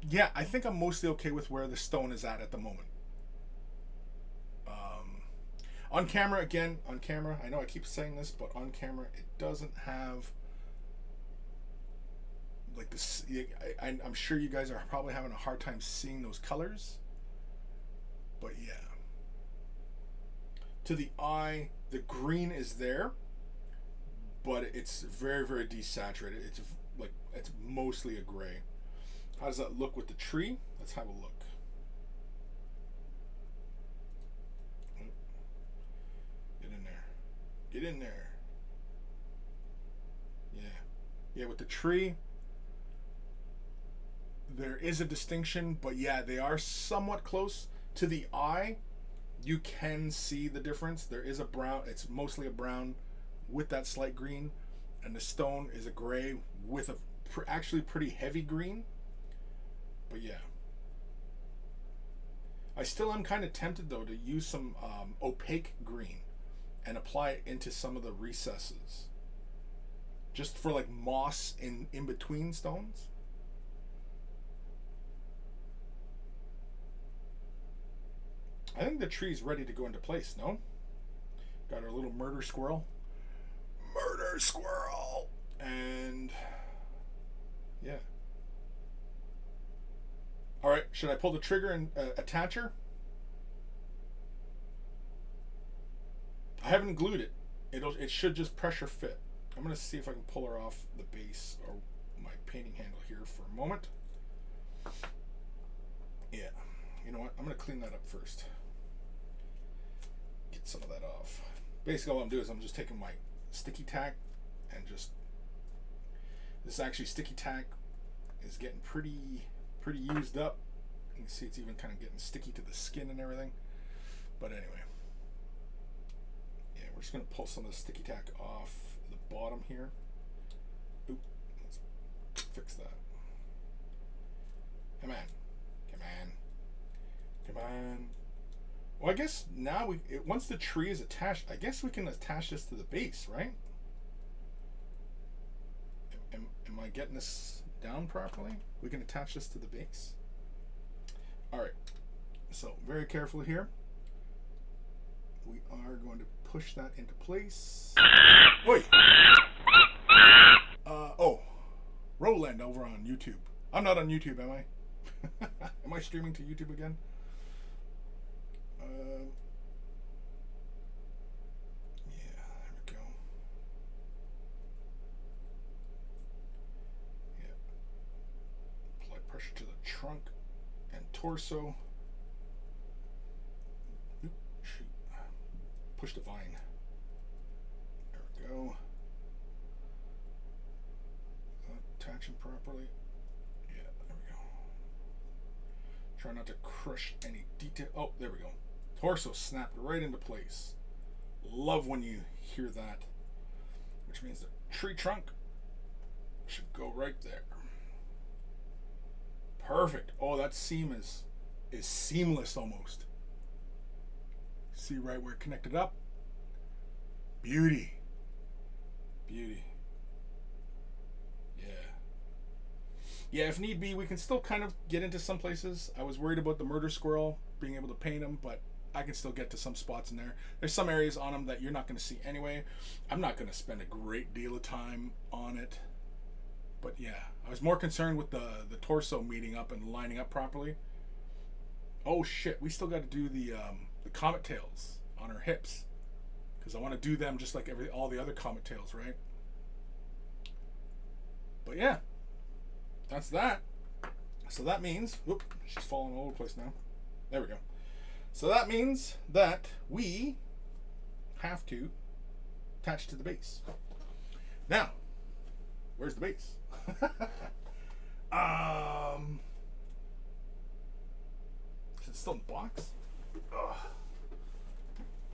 Yeah, I think I'm mostly okay with where the stone is at the moment. On camera, again, on camera, I know I keep saying this, but on camera, it doesn't have like this. I'm sure you guys are probably having a hard time seeing those colors, but yeah. To the eye, the green is there, but it's very, very desaturated. It's mostly a gray. How does that look with the tree? Let's have a look. Get in there. Get in there. Yeah. Yeah, with the tree, there is a distinction, but yeah, they are somewhat close. To the eye, you can see the difference. There is a brown. It's mostly a brown with that slight green, and the stone is a gray with a actually pretty heavy green. But yeah, I still am kind of tempted though to use some opaque green and apply it into some of the recesses, just for like moss in between stones. I think the tree's ready to go into place. No, got our little murder squirrel, and yeah. All right, should I pull the trigger and attach her? I haven't glued it. It should just pressure fit. I'm gonna see if I can pull her off the base or my painting handle here for a moment. Yeah, you know what? I'm gonna clean that up first. Get some of that off. Basically, all I'm doing is I'm just taking my sticky tack and just. This actually sticky tack is getting pretty used up. You can see it's even kind of getting sticky to the skin and everything. But anyway, yeah, we're just going to pull some of the sticky tack off the bottom here. Oop, let's fix that. Come on. Come on. Come on. Well, I guess now once the tree is attached, I guess we can attach this to the base, right? Am I getting this down properly? We can attach this to the base. All right, so very carefully here. We are going to push that into place. Oi! Oh, Roland over on YouTube. I'm not on YouTube, am I? Am I streaming to YouTube again? Yeah, there we go. Apply pressure to the trunk and torso. Oop, shoot. Push the vine. There we go. Attaching properly. Yeah, there we go. Try not to crush any detail. Oh, there we go. Torso snapped right into place. Love when you hear that. Which means the tree trunk should go right there. Perfect. Oh, that seam is seamless almost. See right where it connected up? Beauty. Beauty. Yeah. Yeah, if need be, we can still kind of get into some places. I was worried about the murder squirrel, being able to paint him, but I can still get to some spots in there. There's some areas on him that you're not going to see anyway. I'm not going to spend a great deal of time on it. But yeah, I was more concerned with the torso meeting up and lining up properly. Oh shit, we still got to do the comet tails on her hips, because I want to do them just like all the other comet tails, right? But yeah, that's that. So that means, whoop, she's falling all over the place now. There we go. So that means that we have to attach to the base. Now, where's the base? Is it still in the box? Ugh.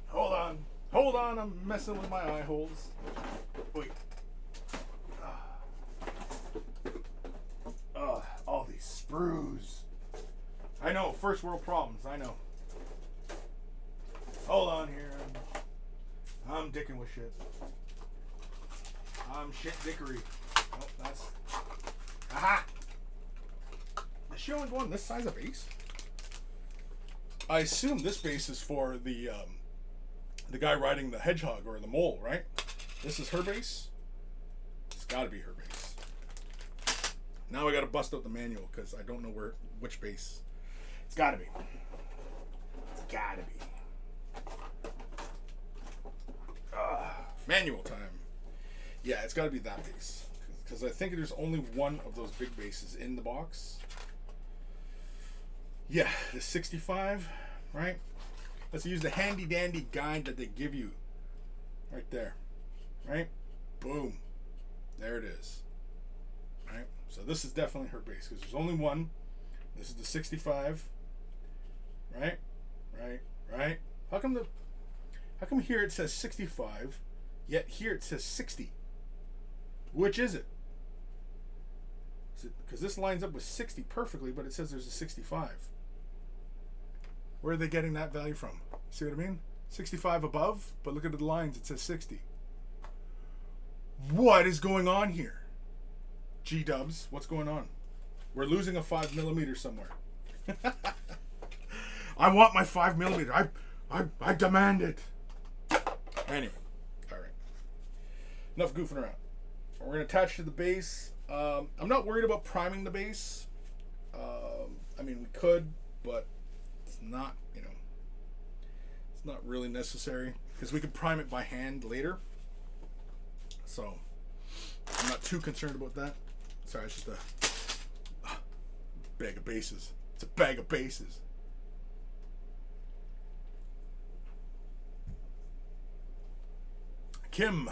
Hold on, I'm messing with my eye holes. Wait. All these sprues. I know, first world problems, I know. Hold on here. I'm dicking with shit. I'm shit dickery. Oh, that's... Aha! Is she only going this size of base? I assume this base is for the guy riding the hedgehog or the mole, right? This is her base? It's gotta be her base. Now I gotta bust out the manual because I don't know which base. It's gotta be. It's gotta be. Manual time. Yeah, it's gotta be that base. Because I think there's only one of those big bases in the box. Yeah, the 65, right? Let's use the handy dandy guide that they give you. Right there. Right? Boom. There it is. Right? So this is definitely her base because there's only one. This is the 65. Right? Right? How come here it says 65, yet here it says 60? Which is it? Because this lines up with 60 perfectly, but it says there's a 65. Where are they getting that value from? See what I mean? 65 above, but look at the lines, it says 60. What is going on here? G-dubs, what's going on? We're losing a 5mm somewhere. I want my 5mm. I demand it. Anyway, all right. Enough goofing around. We're going to attach to the base. I'm not worried about priming the base. I mean, we could, but it's not, it's not really necessary because we could prime it by hand later. So I'm not too concerned about that. Sorry, it's just a bag of bases. It's a bag of bases. Kim,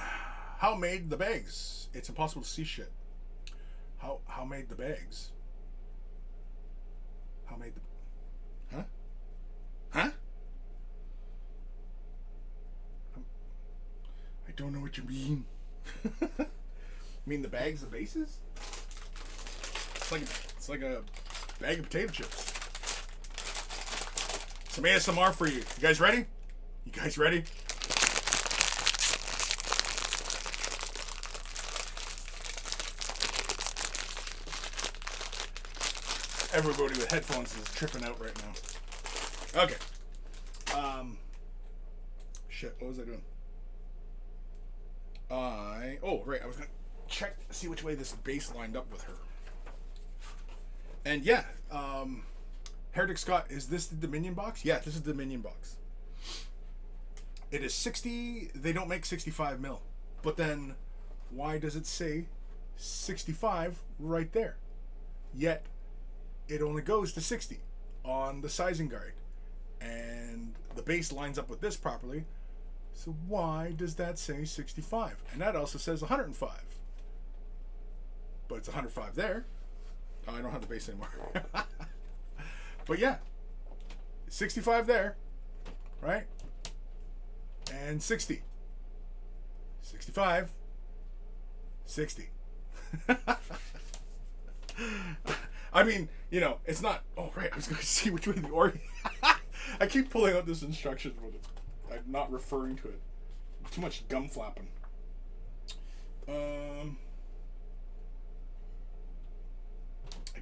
how made the bags? It's impossible to see shit. How made the bags? How made the... Huh? I don't know what you mean. You mean the bags of bases? It's like a bag of potato chips. Some ASMR for you. You guys ready? You guys ready? Everybody with headphones is tripping out right now. Okay. Shit, what was I doing? Right, I was gonna check, see which way this base lined up with her. And yeah, Heretic Scott, is this the Dominion box? Yeah, this is the Dominion box. It is 60, they don't make 65mm. But then, why does it say 65 right there? Yet, it only goes to 60 on the sizing guide. And the base lines up with this properly. So why does that say 65? And that also says 105. But it's 105 there. Oh, I don't have the base anymore. But yeah, 65 there, right? And 60. 65. 60. I mean, it's not... Oh, right, I was going to see which way the orient... I keep pulling out this instruction, but I'm not referring to it. Too much gum flapping. I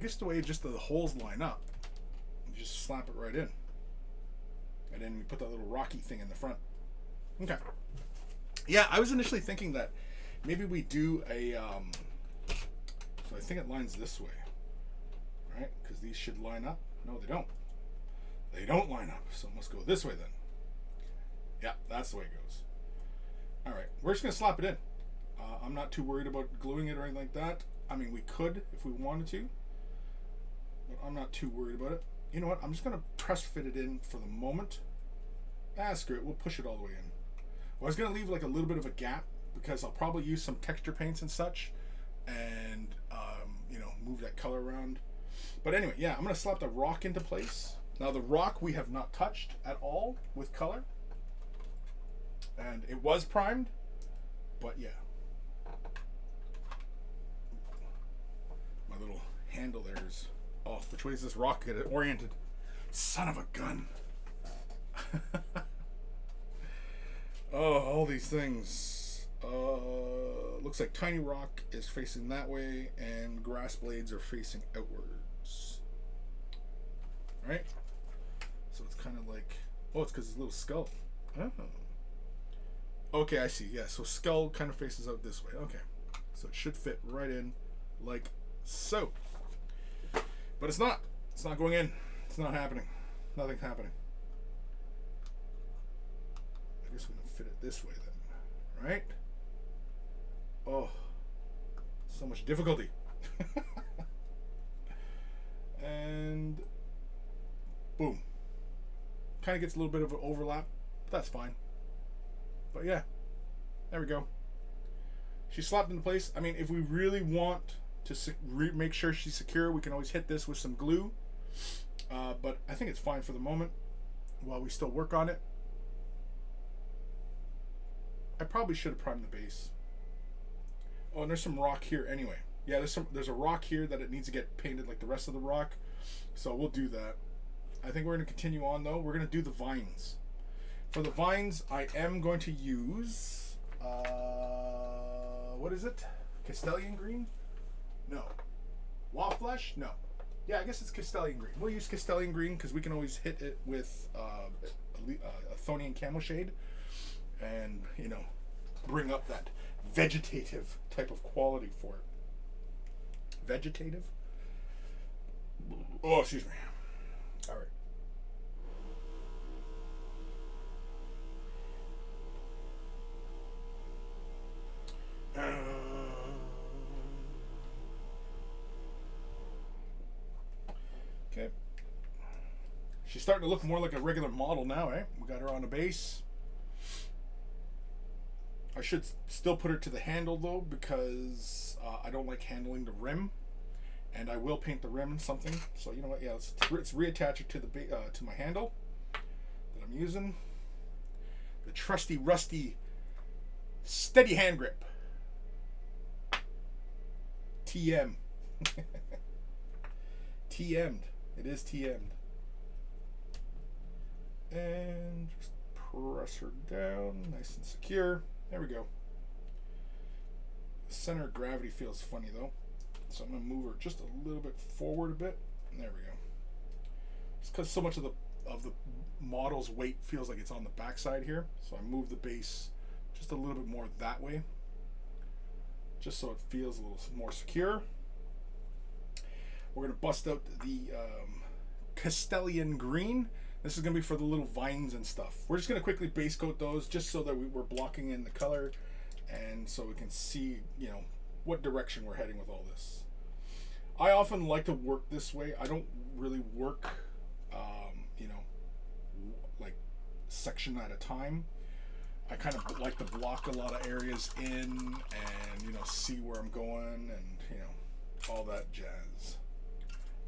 guess the way just the holes line up, you just slap it right in. And then we put that little rocky thing in the front. Okay. Yeah, I was initially thinking that maybe we do a... so I think it lines this way. Right? Because these should line up. No, they don't. They don't line up. So it must go this way then. Yeah, that's the way it goes. Alright, we're just going to slap it in. I'm not too worried about gluing it or anything like that. I mean, we could if we wanted to, but I'm not too worried about it. You know what? I'm just going to press fit it in for the moment. Screw it. We'll push it all the way in. Well, I was going to leave like a little bit of a gap because I'll probably use some texture paints and such and, move that color around. But anyway, yeah, I'm going to slap the rock into place. Now, the rock we have not touched at all with color. And it was primed, but yeah. My little handle there is off. Which way is this rock get oriented? Son of a gun. Oh, all these things. Looks like Tiny Rock is facing that way and Grass Blades are facing outwards. Right? So it's kind of like... Oh, it's because his little skull. Oh. Okay, I see. Yeah, so skull kind of faces out this way. Okay. So it should fit right in like so. But it's not. It's not going in. It's not happening. Nothing's happening. I guess we can fit it this way then. Right? Oh. So much difficulty. And boom. Kind of gets a little bit of an overlap. But that's fine. But yeah. There we go. She's slapped into place. I mean, if we really want to make sure she's secure, we can always hit this with some glue. But I think it's fine for the moment while we still work on it. I probably should have primed the base. Oh, and there's some rock here anyway. Yeah, there's a rock here that it needs to get painted like the rest of the rock. So we'll do that. I think we're going to continue on though. We're going to do the vines. For the vines, I am going to use... what is it? Castellian green? No. Wallflesh? No. Yeah, I guess it's Castellian green. We'll use Castellian green because we can always hit it with Athonian Camo Shade and, bring up that vegetative type of quality for it. Vegetative? Oh, excuse me. All right. Okay. She's starting to look more like a regular model now, eh? We got her on a base. I should still put her to the handle though because I don't like handling the rim, and I will paint the rim something. So you know what? Yeah, let's reattach it to the to my handle that I'm using. The trusty, rusty, steady hand grip. TM. TM'd. It is TM'd. And just press her down, nice and secure. There we go. The center of gravity feels funny though, so I'm gonna move her just a little bit forward a bit. And there we go. It's because so much of the model's weight feels like it's on the backside here, so I move the base just a little bit more that way, just so it feels a little more secure. We're gonna bust out the Castellian green. This is going to be for the little vines and stuff. We're just going to quickly base coat those just so that we're blocking in the color and so we can see, what direction we're heading with all this. I often like to work this way. I don't really work, like section at a time. I kind of like to block a lot of areas in and, see where I'm going and, all that jazz.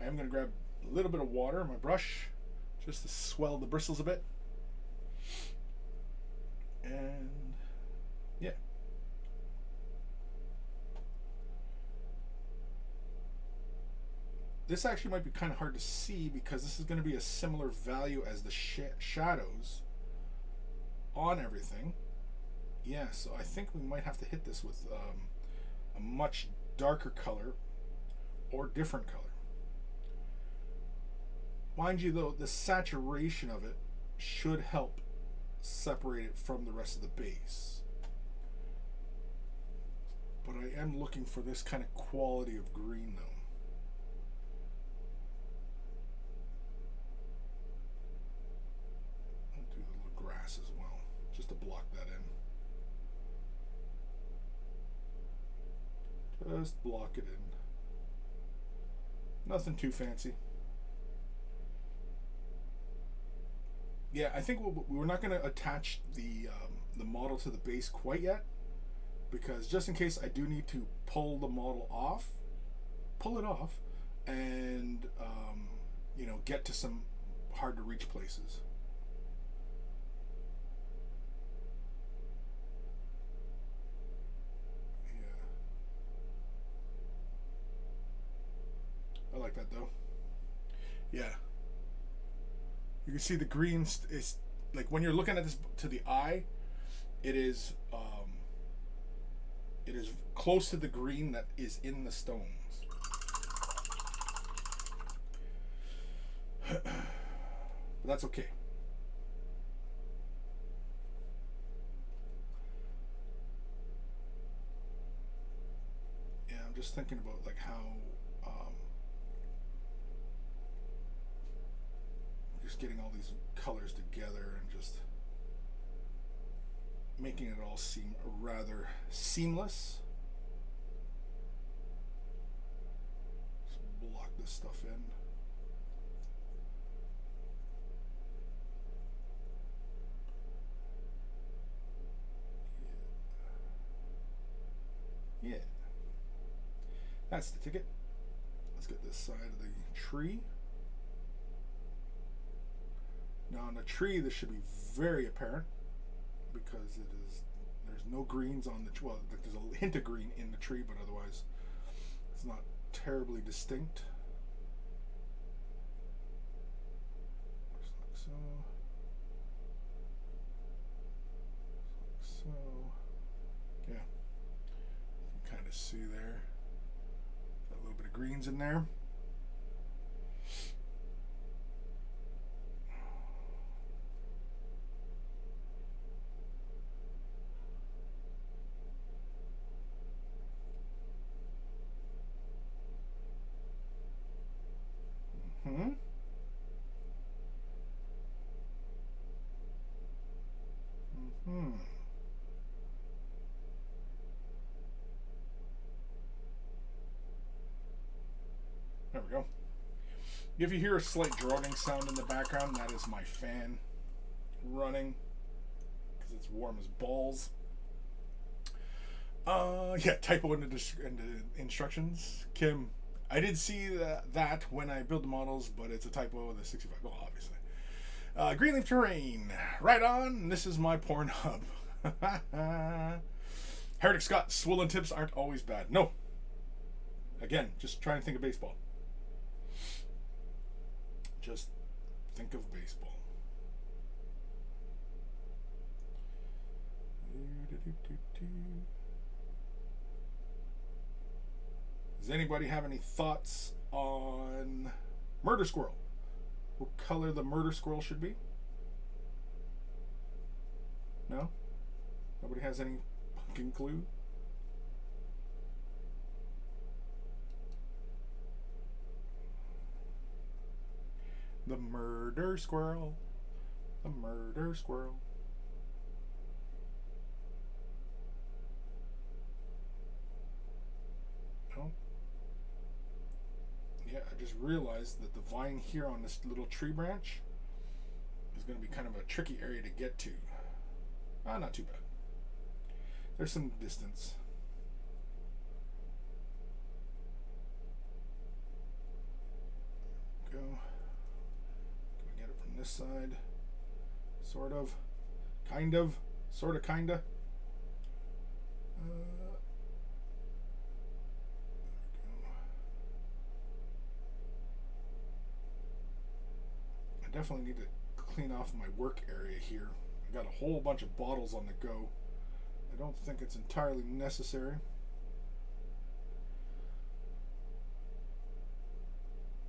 I am going to grab a little bit of water in my brush just to swell the bristles a bit. And yeah. This actually might be kind of hard to see because this is going to be a similar value as the shadows on everything. Yeah, so I think we might have to hit this with a much darker color or different color. Mind you though, the saturation of it should help separate it from the rest of the base. But I am looking for this kind of quality of green though. I'll do the little grass as well, just to block that in. Just block it in. Nothing too fancy. Yeah, I think we're not going to attach the model to the base quite yet, because just in case I do need to pull the model off, pull it off, and get to some hard to reach places. I like that though. Yeah. You can see the green is like when you're looking at this to the eye, it is close to the green that is in the stones. But that's okay. Yeah, I'm just thinking about like how just getting all these colors together and just making it all seem rather seamless. Just block this stuff in. Yeah. That's the ticket. Let's get this side of the tree. Now on the tree, this should be very apparent because there's no greens on the, well, there's a hint of green in the tree, but otherwise it's not terribly distinct. Just like so. Just like so. Yeah. You can kind of see there. Got a little bit of greens in there. Hmm. Hmm. There we go. If you hear a slight droning sound in the background, that is my fan running because it's warm as balls. Yeah, typo in the instructions. Kim, I did see that when I build the models, but it's a typo of the 65. Well, obviously. Greenleaf terrain. Right on. This is my Pornhub. Heretic Scott, swollen tips aren't always bad. No. Again, just try and think of baseball. Just think of baseball. Does anybody have any thoughts on Murder Squirrel? What color the Murder Squirrel should be? No? Nobody has any fucking clue? The Murder Squirrel. The Murder Squirrel. No? Yeah, I just realized that the vine here on this little tree branch is going to be kind of a tricky area to get to. Not too bad. There's some distance. Go. Can we get it from this side? Sort of. Kind of. Sort of, kinda. I definitely need to clean off my work area here. I got a whole bunch of bottles on the go. I don't think it's entirely necessary.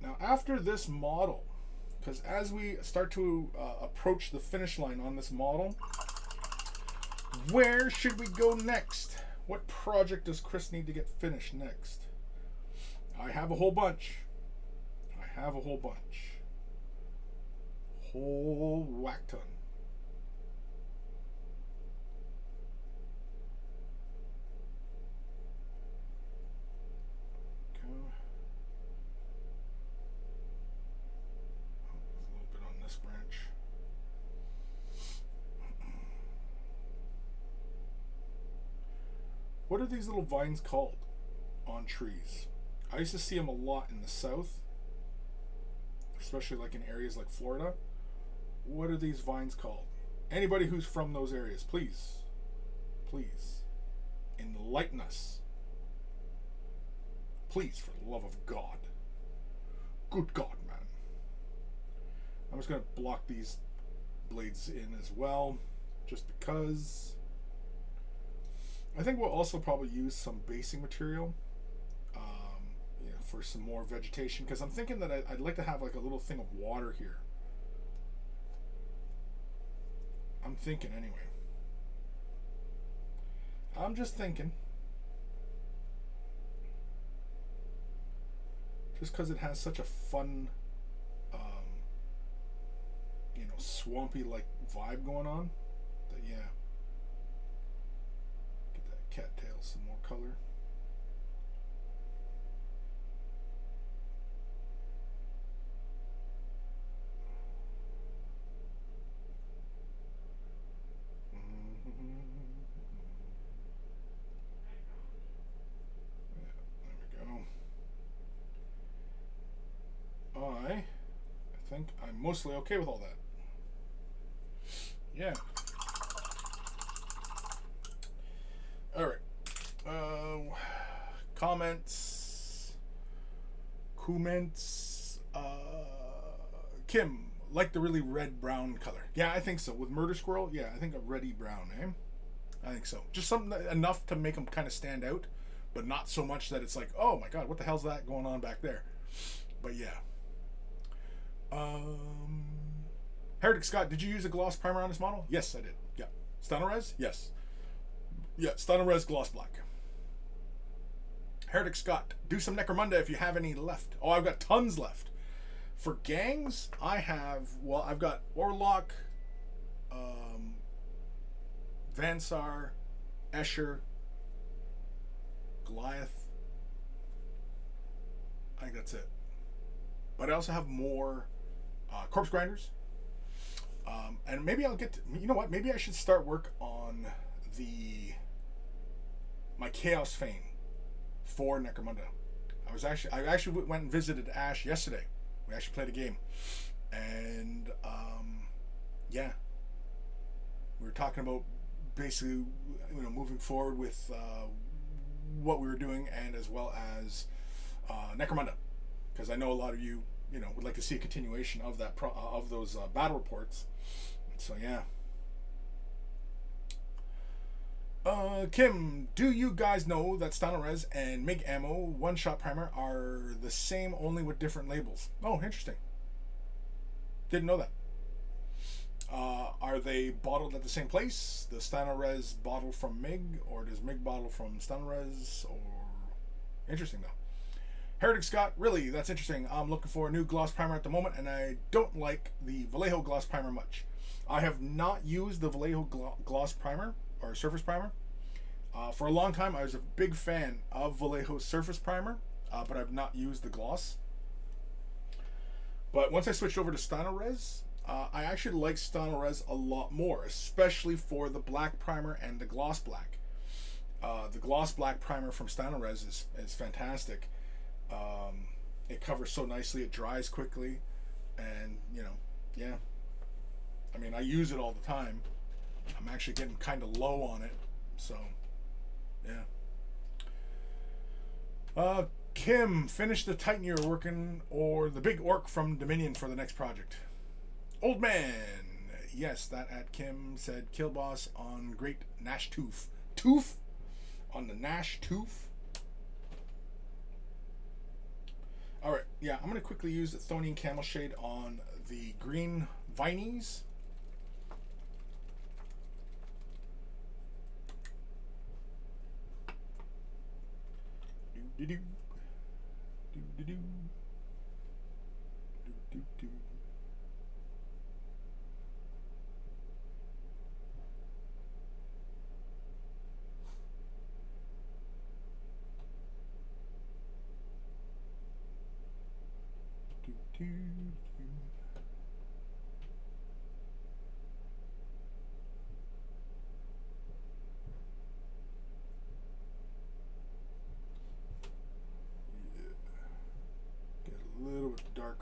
Now after this model, because as we start to approach the finish line on this model, where should we go next? What project does Chris need to get finished next? I have a whole bunch. Whole whack ton. What are these little vines called on trees? I used to see them a lot in the south, especially like in areas like Florida. What are these vines called? Anybody who's from those areas, please, please, enlighten us. Please, for the love of God. Good God, man. I'm just going to block these blades in as well, just because. I think we'll also probably use some basing material, for some more vegetation, because I'm thinking that I'd like to have like a little thing of water here. I'm thinking anyway. I'm just thinking. Just because it has such a fun, swampy like vibe going on. That yeah. Get that cattail some more color. I think I'm mostly okay with all that. Yeah. All right. Comments. Kim, like the really red-brown color. Yeah, I think so. With Murder Squirrel, yeah, I think a reddy brown, eh? I think so. Just something enough to make them kind of stand out, but not so much that it's like, oh my god, what the hell's that going on back there? But yeah. Heretic Scott, did you use a gloss primer on this model? Yes, I did. Yeah. Stynorez? Yes. Yeah, Stynorez Gloss Black. Heretic Scott, do some Necromunda if you have any left. Oh, I've got tons left. For gangs, I've got Orlok, Vansar, Escher, Goliath. I think that's it. But I also have more corpse grinders. And maybe I'll get to, you know what? Maybe I should start work on my Chaos Fane for Necromunda. I actually went and visited Ash yesterday. We actually played a game, and yeah, we were talking about basically moving forward with what we were doing, and as well as Necromunda, because I know a lot of you would like to see a continuation of that of those battle reports. So yeah. Kim, do you guys know that Stynorez and MIG Ammo one-shot primer are the same, only with different labels? Oh, interesting. Didn't know that. Are they bottled at the same place? Does Stynorez bottle from MIG, or does MIG bottle from Stynorez? Or interesting though. Heretic Scott, really, that's interesting. I'm looking for a new gloss primer at the moment, and I don't like the Vallejo gloss primer much. I have not used the Vallejo gloss primer, or surface primer. For a long time, I was a big fan of Vallejo's surface primer, but I've not used the gloss. But once I switched over to Stynorez, I actually like Stynorez a lot more, especially for the black primer and the gloss black. The gloss black primer from Stynorez is fantastic. It covers so nicely, it dries quickly, and yeah. I mean, I use it all the time. I'm actually getting kind of low on it, so yeah. Kim, finish the Titan you're working, or the big orc from Dominion for the next project. Old man, yes, that at Kim said kill boss on Great Nash Tooth. Tooth on the Nash Tooth. All right, yeah, I'm gonna quickly use the Thonian Camel Shade on the green Vinies. Do do do do do do do. Do, do, do.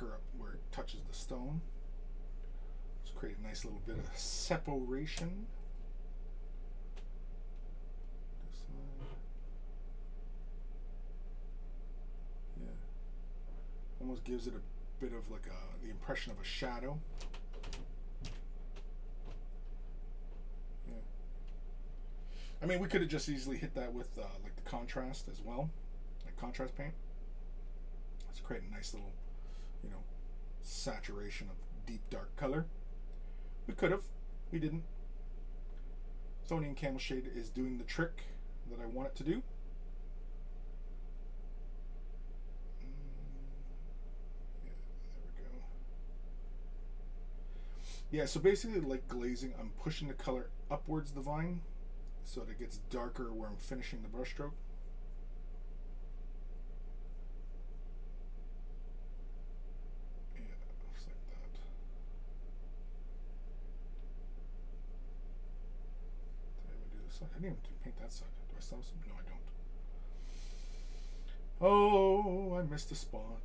darker up where it touches the stone. Just create a nice little bit of separation. This side. Yeah. Almost gives it a bit of like the impression of a shadow. Yeah. I mean, we could have just easily hit that with like the contrast as well, like contrast paint. Let's create a nice little, you know, saturation of deep dark color. We could have, we didn't. Athonian Camel Shade is doing the trick that I want it to do. Yeah, there we go. Yeah, so basically like glazing, I'm pushing the color upwards the vine so that it gets darker where I'm finishing the brush stroke. I didn't even paint that side. Do I still have some? No, I don't. Oh, I missed a spot.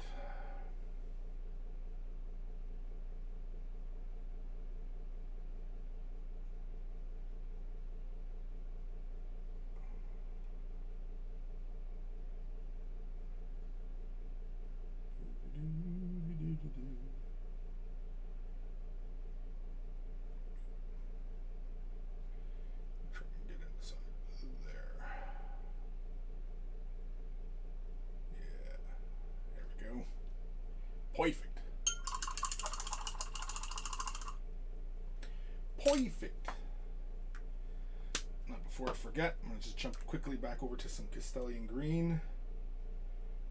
Perfect. Perfect. Now, before I forget, I'm going to just jump quickly back over to some Castelian green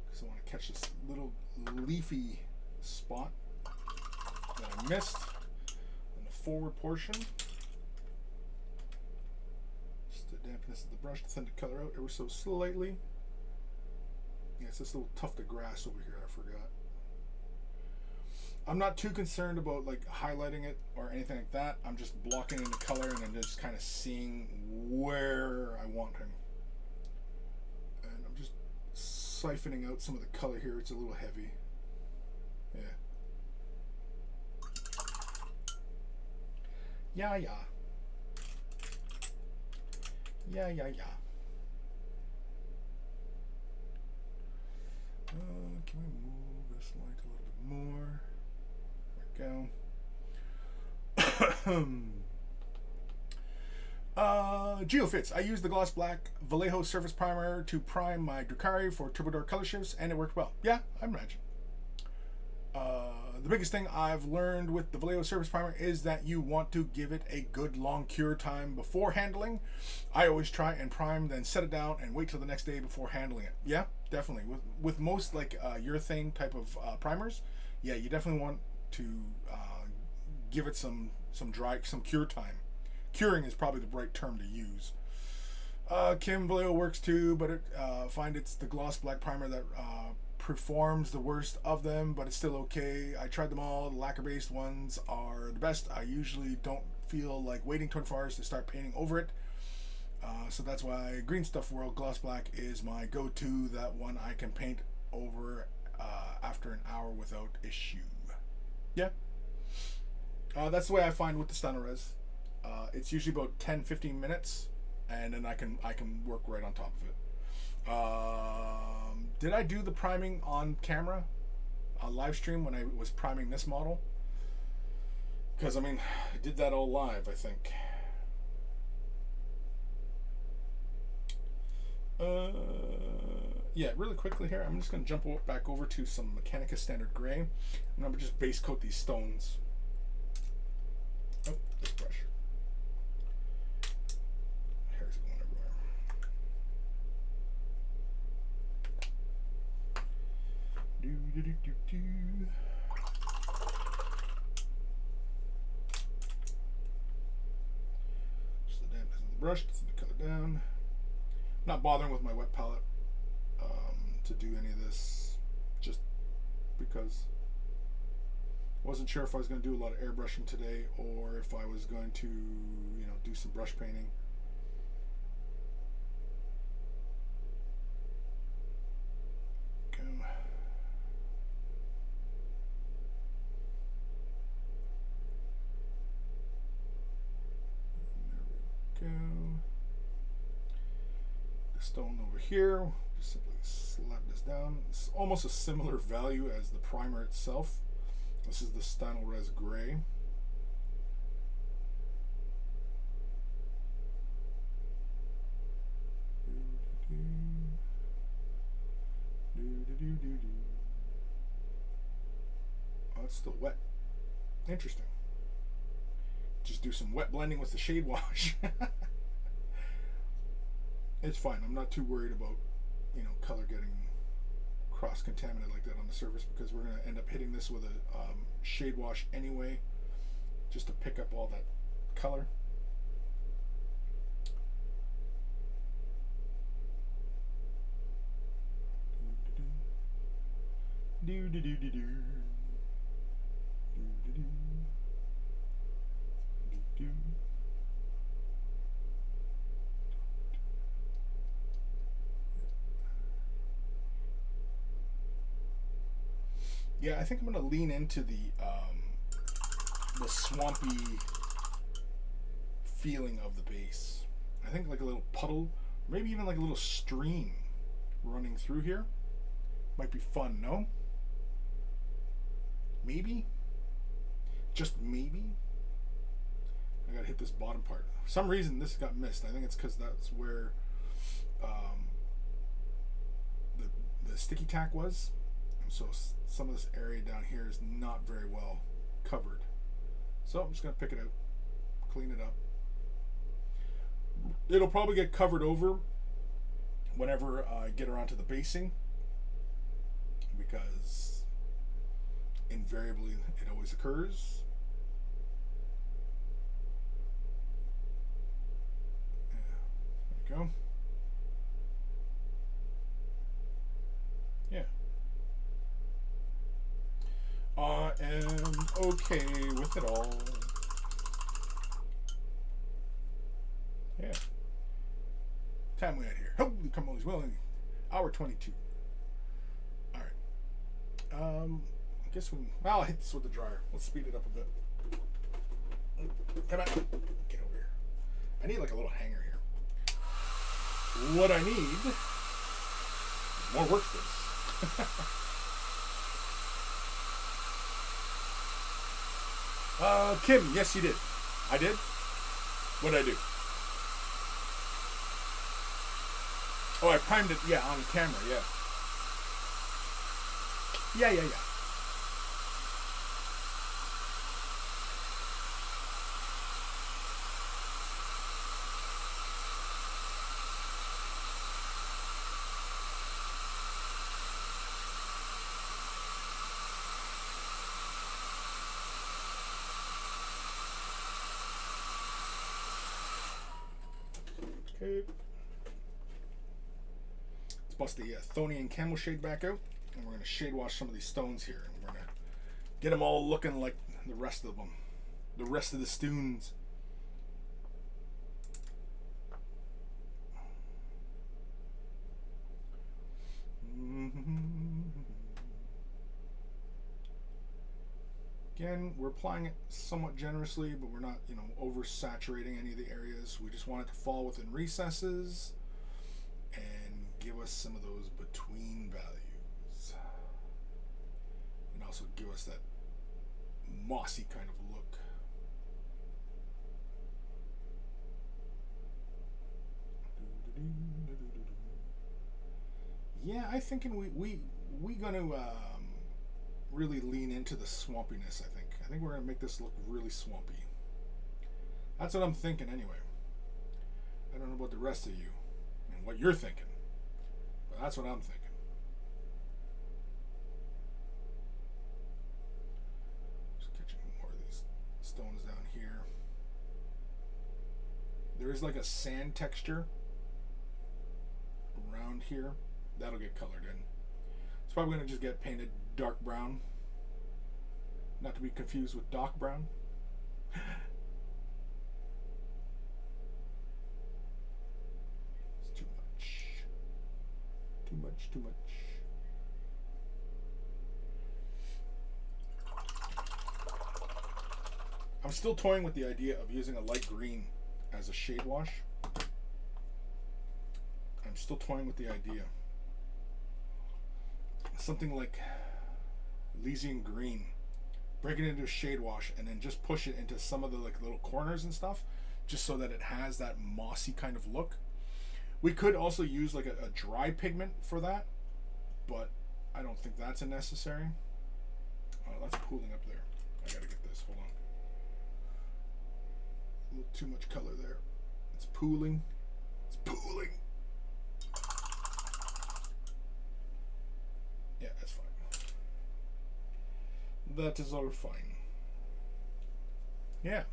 because I want to catch this little leafy spot that I missed in the forward portion. Just the dampness of the brush to thin the color out ever so slightly. Yeah, it's this little tuft of grass over here I forgot. I'm not too concerned about like highlighting it or anything like that. I'm just blocking in the color and I'm just kind of seeing where I want him. And I'm just siphoning out some of the color here. It's a little heavy. Yeah. Yeah, yeah. Yeah, yeah, yeah. Can we move this light a little bit more? Go. Geofits. I used the gloss black Vallejo surface primer to prime my Drukhari for Turbodor color shifts, and it worked well. Yeah, I imagine. The biggest thing I've learned with the Vallejo surface primer is that you want to give it a good long cure time before handling. I always try and prime, then set it down and wait till the next day before handling it. Yeah, definitely. With most like urethane type of primers, yeah, you definitely want to give it some cure time. Curing is probably the right term to use. Kim Vallejo works too, but find it's the gloss black primer that performs the worst of them, but it's still okay. I tried them all. The lacquer based ones are the best. I usually don't feel like waiting 24 hours to start painting over it. So that's why Green Stuff World Gloss Black is my go-to. That one I can paint over after an hour without issue. Yeah. That's the way I find with the Stannarez. It's usually about 10-15 minutes, and then I can work right on top of it. Did I do the priming on camera, on live stream when I was priming this model? Because I mean, I did that all live, I think. Yeah, really quickly here, I'm just going to jump back over to some Mechanica Standard Gray, and I'm going to just base coat these stones. Oh, this brush. Hair's going everywhere. Do. Just the dampness of the brush, just the color down. Not bothering with my wet palette to do any of this, just because I wasn't sure if I was going to do a lot of airbrushing today or if I was going to, you know, do some brush painting. Go. go. The stone over here, just simply slap this down. It's almost a similar value as the primer itself. This is the Stynylrez Gray. Oh, it's still wet. Interesting. Just do some wet blending with the shade wash. It's fine. I'm not too worried about, you know, color getting cross-contaminated like that on the surface, because we're going to end up hitting this with a shade wash anyway, just to pick up all that color. Do do do do do. Yeah, I think I'm gonna lean into the swampy feeling of the base. I think like a little puddle, maybe even like a little stream running through here might be fun. No? Maybe? Just maybe? I gotta hit this bottom part. For some reason this got missed. I think it's because that's where the sticky tack was. And so some of this area down here is not very well covered. So I'm just gonna pick it out, clean it up. It'll probably get covered over whenever I get around to the basing, because invariably it always occurs. There we go. Yeah. I am okay with it all. Yeah. Time we had here. Holy come on, willing. Hour 22. All right. I guess I'll hit this with the dryer. Let's speed it up a bit. Come on. Get over here. I need like a little hanger here. What I need is more workspace. Kim, yes you did. I did? What did I do? Oh, I primed it, yeah, on camera, yeah. Yeah. Okay. Let's bust the Thonian Camel Shade back out, and we're going to shade wash some of these stones here, and we're going to get them all looking like the rest of them, the rest of the stones. Again, we're applying it somewhat generously, but we're not, you know, oversaturating any of the areas. We just want it to fall within recesses and give us some of those between values, and also give us that mossy kind of look. Yeah, I think we gonna really lean into the swampiness. I think we're gonna make this look really swampy. That's what I'm thinking anyway. I don't know about the rest of you and what you're thinking, but that's what I'm thinking. Just catching more of these stones down here. There is like a sand texture around here. That'll get colored in. It's probably going to just get painted dark brown. Not to be confused with Doc Brown. It's too much. Too much, too much. I'm still toying with the idea of using a light green as a shade wash. I'm still toying with the idea. Something like Elysian green. Break it into a shade wash and then just push it into some of the like little corners and stuff, just so that it has that mossy kind of look. We could also use like a dry pigment for that, but I don't think that's a necessary. That's pooling up there. I gotta get this. Hold on. A little too much color there. It's pooling. It's pooling. Yeah, that's fine. That is all fine. Yeah.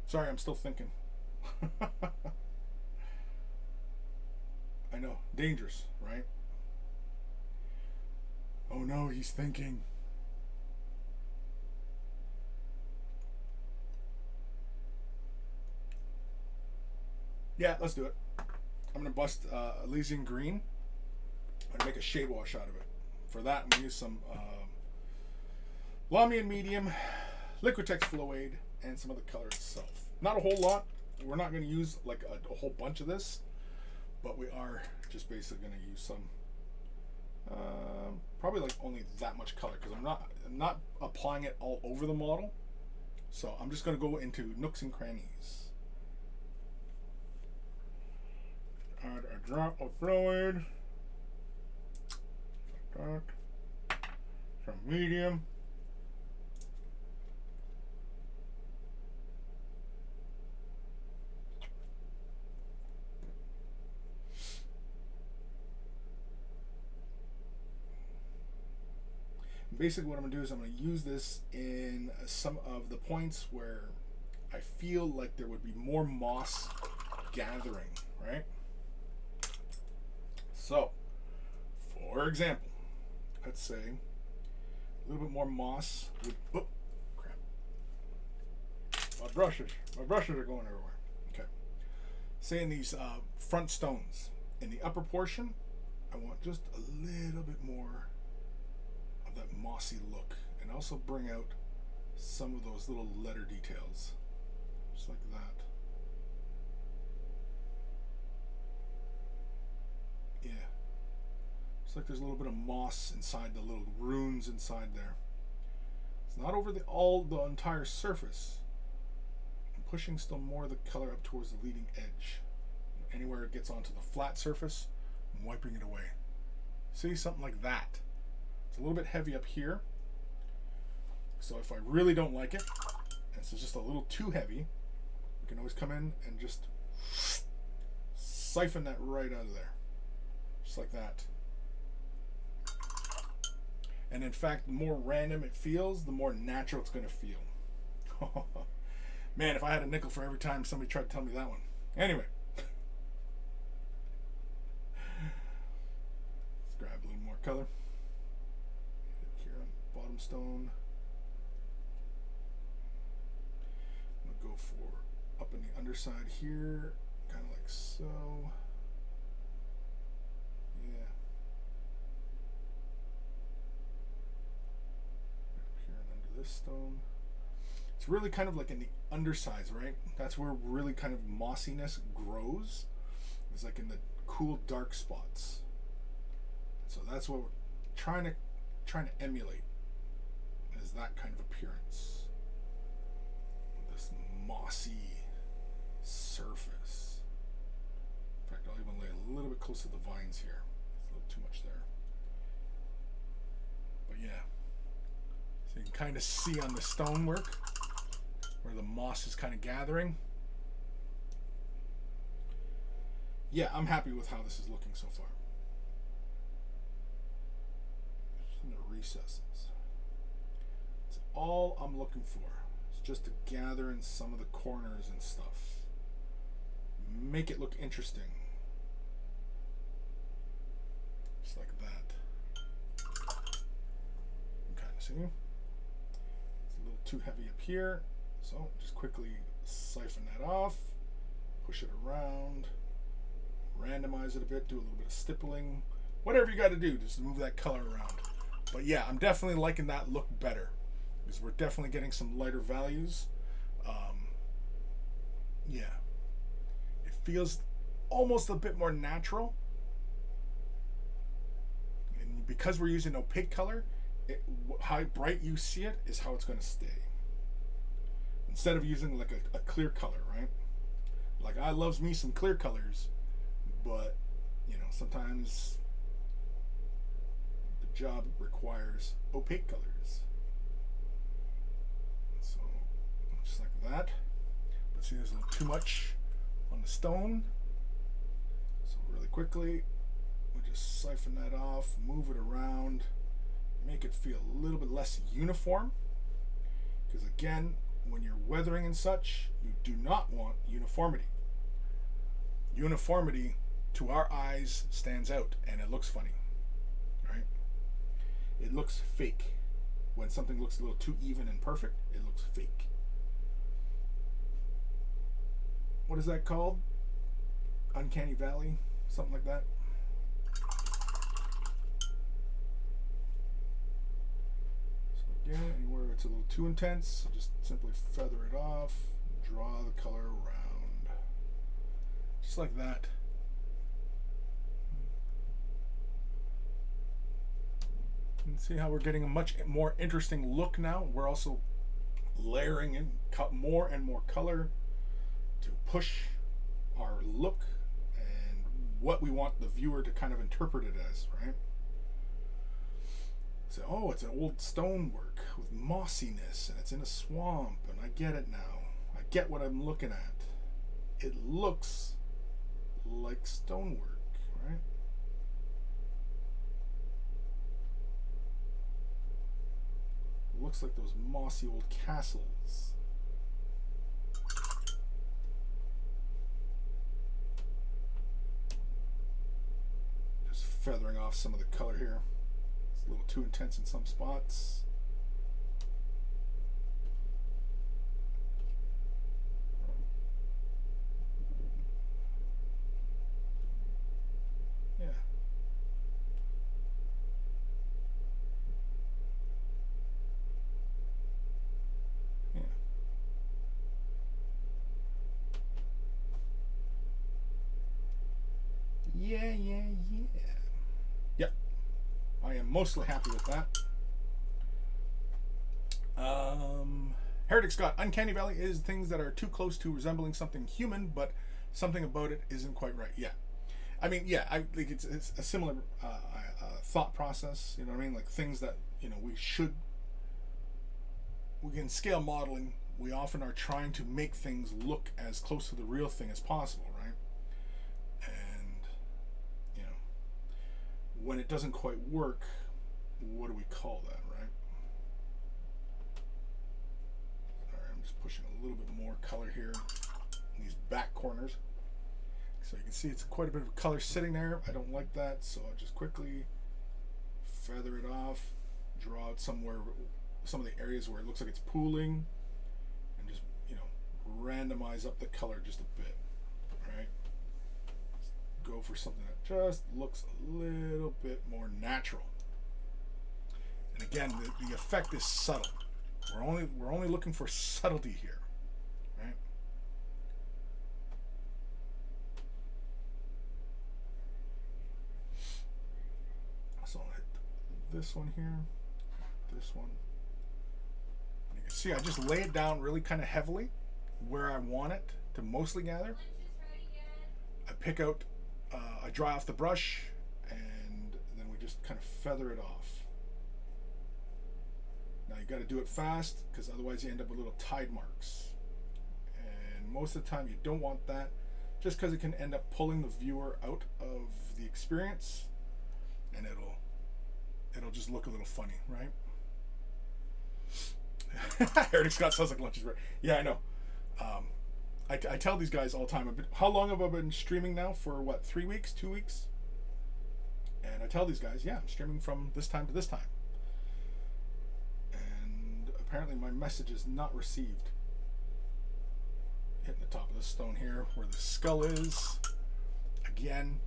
Sorry, I'm still thinking. I know. Dangerous, right? Oh no, he's thinking. Yeah, let's do it. I'm going to bust Elysian green and make a shade wash out of it. For that, I'm going to use some Lahmian medium, Liquitex Floaid, and some of the color itself. Not a whole lot. We're not going to use like a whole bunch of this, but we are just basically going to use some, probably like only that much color, because I'm not applying it all over the model. So I'm just going to go into nooks and crannies. Add a drop of fluid, like that. Some medium. Basically what I'm going to do is I'm going to use this in some of the points where I feel like there would be more moss gathering, right? So, for example, let's say a little bit more moss would, oh, crap. My brushes are going everywhere. Okay. Say in these front stones, in the upper portion, I want just a little bit more of that mossy look, and also bring out some of those little letter details, just like that. Yeah, it's like there's a little bit of moss inside the little runes inside there. It's not over the entire surface. I'm pushing still more of the color up towards the leading edge. Anywhere it gets onto the flat surface, I'm wiping it away. See, something like that. It's a little bit heavy up here. So if I really don't like it, and it's just a little too heavy, we can always come in and just siphon that right out of there. Just like that. And in fact, the more random it feels, the more natural it's going to feel. Man, if I had a nickel for every time somebody tried to tell me that one. Anyway. Let's grab a little more color. Here on the bottom stone. I'm going to go for up in the underside here, kind of like so. This stone. It's really kind of like in the undersides, right? That's where really kind of mossiness grows. It's like in the cool dark spots. So that's what we're trying to emulate, is that kind of appearance. This mossy surface. In fact, I'll even lay a little bit close to the vines here. It's a little too much there. But yeah. So you can kind of see on the stonework where the moss is kind of gathering. Yeah, I'm happy with how this is looking so far. Just in the recesses. It's all I'm looking for. It's just to gather in some of the corners and stuff. Make it look interesting. Just like that. Okay, see? Too heavy up here, so just quickly siphon that off, push it around, randomize it a bit, do a little bit of stippling, Whatever you got to do, just move that color around. But yeah, I'm definitely liking that look better because we're definitely getting some lighter values. Um, yeah, it feels almost a bit more natural. And because we're using opaque color, how bright you see it is how it's going to stay. Instead of using like a clear color, right? Like I loves me some clear colors, but sometimes the job requires opaque colors. So just like that. But see, there's a little too much on the stone. So really quickly, we just siphon that off, move it around, make it feel a little bit less uniform. Because again, when you're weathering and such, you do not want uniformity. Uniformity to our eyes stands out and it looks funny, right? It looks fake. When something looks a little too even and perfect, it looks fake. What is that called? Uncanny Valley? Something like that? So again, anywhere it's a little too intense, just simply feather it off, draw the color around. Just like that. And see how we're getting a much more interesting look now. We're also layering in more and more color to push our look and what we want the viewer to kind of interpret it as, right? So, oh, it's an old stonework with mossiness and it's in a swamp, and I get it now. I get what I'm looking at. It looks like stonework, right? It looks like those mossy old castles. Just feathering off some of the color here. It's a little too intense in some spots. Yeah. Yeah. Yeah, yeah, yeah. Yep. I am mostly happy with that. Heretic Scott, Uncanny Valley is things that are too close to resembling something human, but something about it isn't quite right. Yeah. I mean, yeah, I think it's a similar thought process. You know what I mean? Like things that we can scale modeling. We often are trying to make things look as close to the real thing as possible, right? And when it doesn't quite work, what do we call that, right? Sorry, I'm just pushing a little bit more color here in these back corners. So you can see it's quite a bit of color sitting there. I don't like that, so I'll just quickly feather it off, draw out some of the areas where it looks like it's pooling, and just randomize up the color just a bit, right? Go for something that just looks a little bit more natural. And again, the effect is subtle. We're only looking for subtlety here, right? So I'll hit this one here, this one. And you can see I just lay it down really kind of heavily where I want it to mostly gather. I pick out, I dry off the brush, and then we just kind of feather it off. Now you got to do it fast because otherwise you end up with little tide marks. And most of the time you don't want that, just because it can end up pulling the viewer out of the experience, and it'll just look a little funny, right? Heretic Scott sounds like lunch is ready. Yeah, I know. I tell these guys all the time. How long have I been streaming now? For what, 3 weeks, 2 weeks? And I tell these guys, yeah, I'm streaming from this time to this time. And apparently my message is not received. Hitting the top of the stone here where the skull is. Again,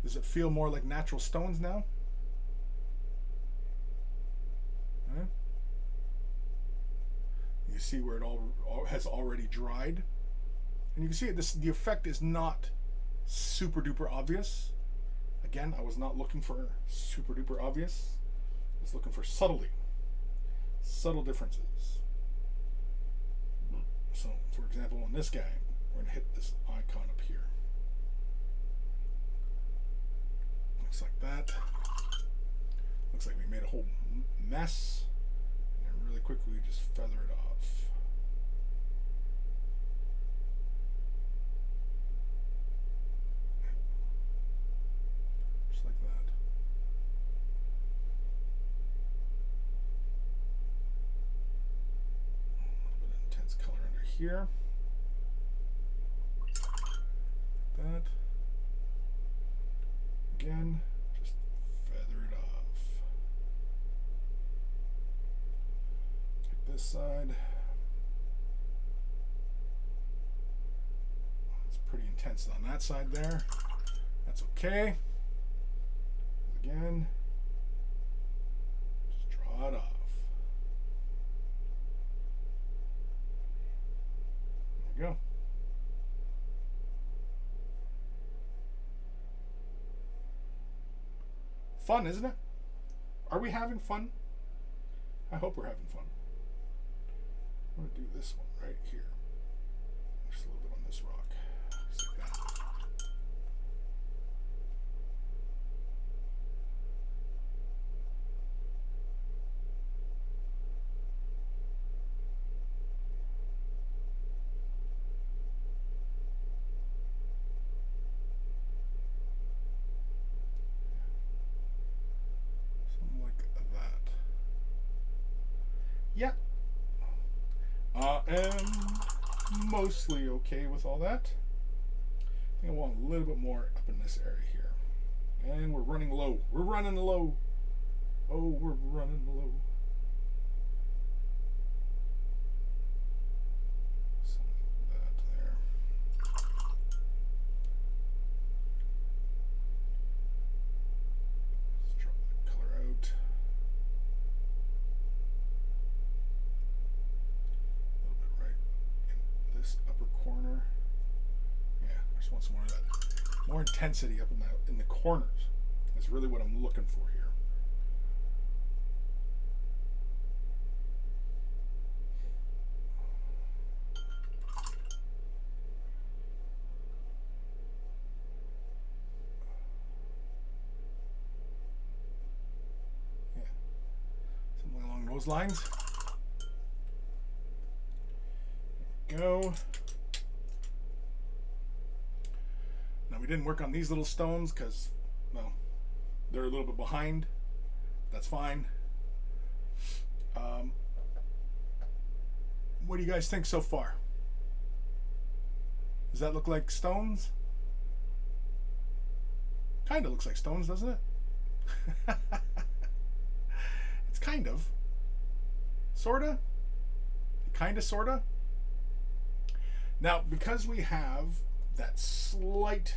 Does it feel more like natural stones now? Huh? You see where it all has already dried, and you can see it. The effect is not super duper obvious. Again, I was not looking for super duper obvious. I was looking for subtlety, subtle differences. So, for example, on this guy, we're going to hit this icon up here. Looks like that. Looks like we made a whole mess. And then really quickly, we just feather it off. Just like that. A little bit of intense color under here. That. Again, just feather it off. Hit this side. It's pretty intense on that side there. That's okay. Again, just draw it off. There you go. Fun, isn't it? Are we having fun? I hope we're having fun. I'm going to do this one right here. Just a little bit on this rock. Just like that. Yeah. I am mostly okay with all that. I think I want a little bit more up in this area here. And we're running low. We're running low. Oh, we're running low. Some of that there. Let's drop that color out. Upper corner. Yeah, I just want some more of that. More intensity up in the corners is really what I'm looking for here. Yeah. Something along those lines. Go. Now we didn't work on these little stones because, well, they're a little bit behind. That's fine. What do you guys think so far? Does that look like stones? Kind of looks like stones, doesn't it? It's kind of. Sorta. Kinda, sorta. Now, because we have that slight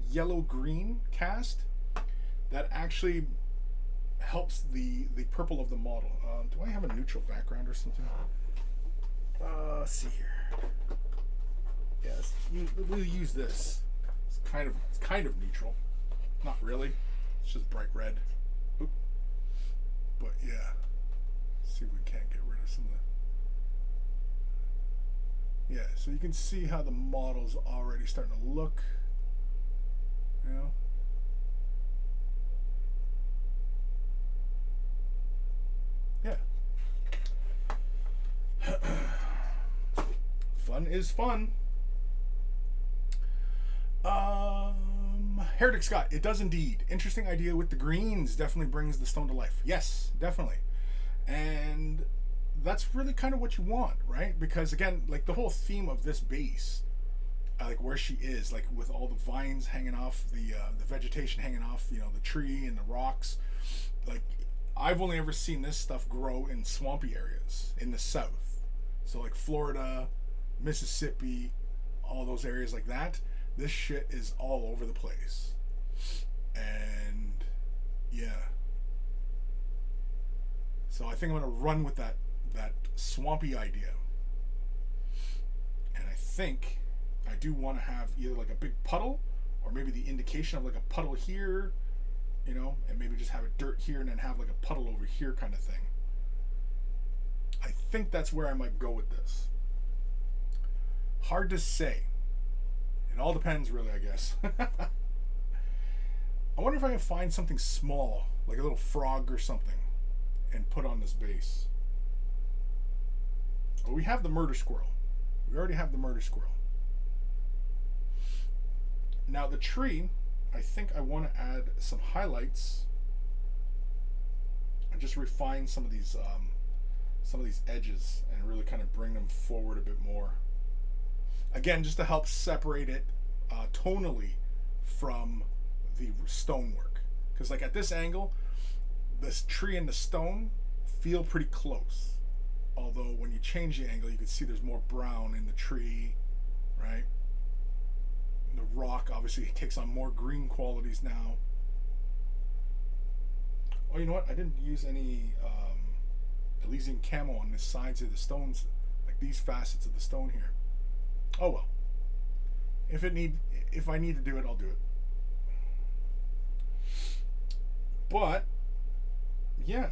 yellow-green cast, that actually helps the purple of the model. Do I have a neutral background or something? Let's see here. Yes, we'll use this. It's kind of neutral. Not really. It's just bright red. Oop. But yeah. Let's see if we can't get rid of some of the. Yeah, so you can see how the model's already starting to look. You know? Yeah. Fun is fun. Heretic Scott, it does indeed. Interesting idea with the greens. Definitely brings the stone to life. Yes, definitely. And that's really kind of what you want, right? Because again, like the whole theme of this base, like where she is, like with all the vines hanging off, the vegetation hanging off, you know, the tree and the rocks. Like I've only ever seen this stuff grow in swampy areas in the south. So like Florida, Mississippi, all those areas like that. This shit is all over the place. And yeah. So I think I'm going to run with that swampy idea. And I think I do want to have either like a big puddle or maybe the indication of like a puddle here, and maybe just have a dirt here and then have like a puddle over here kind of thing. I think that's where I might go with this. Hard to say. It all depends, really, I guess. I wonder if I can find something small, like a little frog or something, and put on this base. Oh, we have the murder squirrel. We already have the murder squirrel. Now the tree, I think I want to add some highlights and just refine some of these edges and really kind of bring them forward a bit more. Again, just to help separate it tonally from the stonework. Because like at this angle, this tree and the stone feel pretty close. Although when you change the angle, you can see there's more brown in the tree, right? And the rock obviously takes on more green qualities now. Oh, you know what? I didn't use any Elysian camo on the sides of the stones, like these facets of the stone here. Oh well. If I need to do it, I'll do it. But yeah.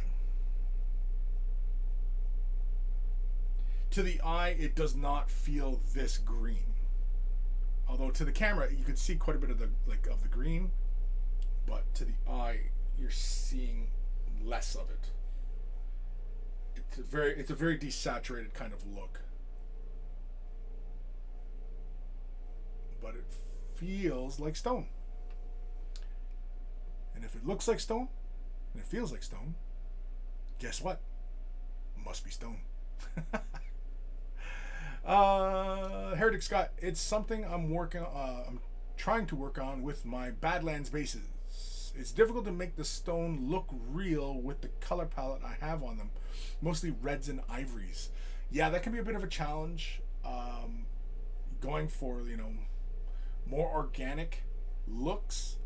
To the eye, it does not feel this green. Although to the camera, you can see quite a bit of the green, but to the eye, you're seeing less of it. It's a very desaturated kind of look. But it feels like stone. And if it looks like stone, and it feels like stone, guess what? Must be stone. Heretic Scott, it's something I'm trying to work on with my Badlands bases. It's difficult to make the stone look real with the color palette I have on them, mostly reds and ivories. Yeah, that can be a bit of a challenge. Going for more organic looks.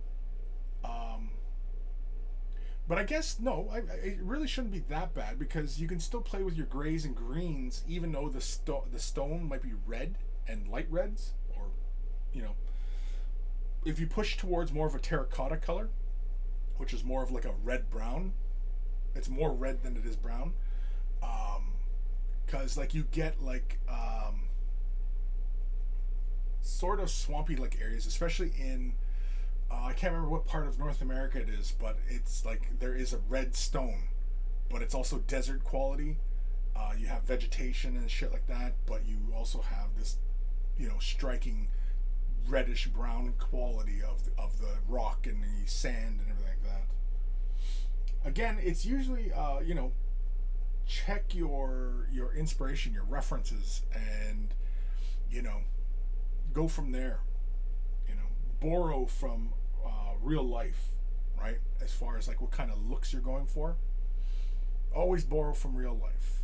But I guess no, it really shouldn't be that bad because you can still play with your grays and greens, even though the stone might be red and light reds, or if you push towards more of a terracotta color, which is more of like a red brown. It's more red than it is brown, because like you get like sort of swampy like areas, especially in I can't remember what part of North America it is, but it's like there is a red stone, but it's also desert quality. You have vegetation and shit like that, but you also have this, striking reddish brown quality of the rock and the sand and everything like that. Again, it's usually check your inspiration, your references, and go from there. Borrow from real life, right? As far as like what kind of looks you're going for, always borrow from real life.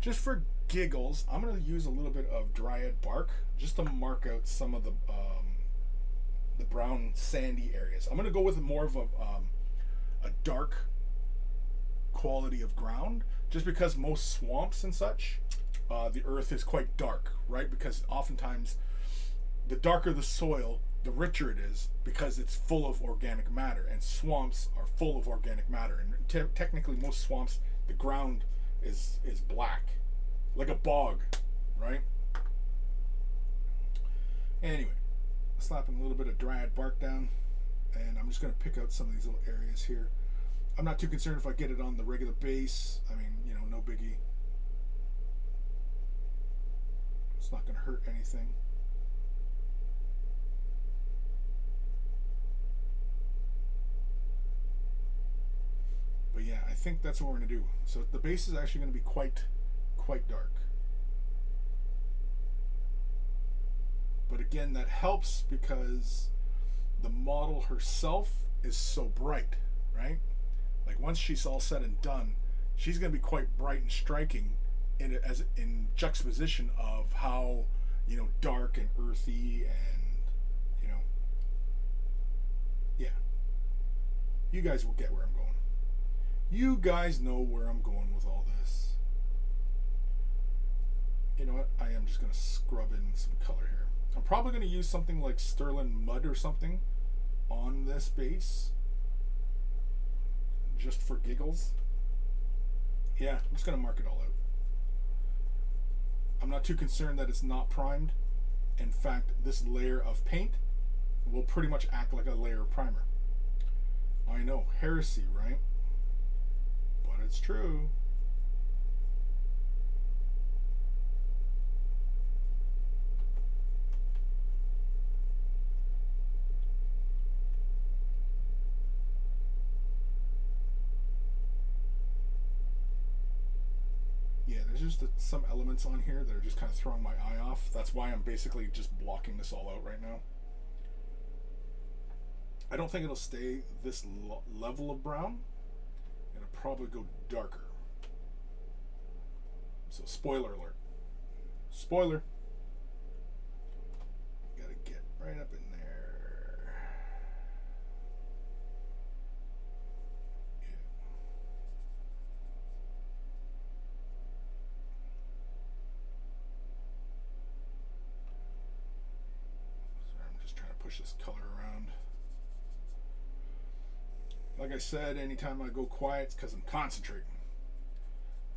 Just for giggles, I'm going to use a little bit of dryad bark just to mark out some of the brown sandy areas. I'm going to go with more of a dark quality of ground, just because most swamps and such, the earth is quite dark, right? Because oftentimes the darker the soil, the richer it is, because it's full of organic matter, and swamps are full of organic matter. And technically, most swamps, the ground is black, like a bog, right? Anyway, slapping a little bit of dryad bark down, and I'm just going to pick out some of these little areas here. I'm not too concerned if I get it on the regular base. I mean, no biggie. It's not going to hurt anything. But yeah, I think that's what we're going to do. So the base is actually going to be quite dark. But again, that helps because the model herself is so bright, right? Like once she's all said and done, she's going to be quite bright and striking in juxtaposition of how dark and earthy and Yeah. You guys will get where I'm going. You guys know where I'm going with all this. You know what? I am just going to scrub in some color here. I'm probably going to use something like Sterling Mud or something on this base. Just for giggles. Yeah, I'm just going to mark it all out. I'm not too concerned that it's not primed. In fact, this layer of paint will pretty much act like a layer of primer. I know, heresy, right? But it's true. Yeah, there's just some elements on here that are just kind of throwing my eye off. That's why I'm basically just blocking this all out right now. I don't think it'll stay this level of brown. It'll probably go darker. So spoiler alert. Spoiler. Gotta get right up in there. Yeah. Sorry, I'm just trying to push this color around. Like I said, anytime I go quiet, it's because I'm concentrating.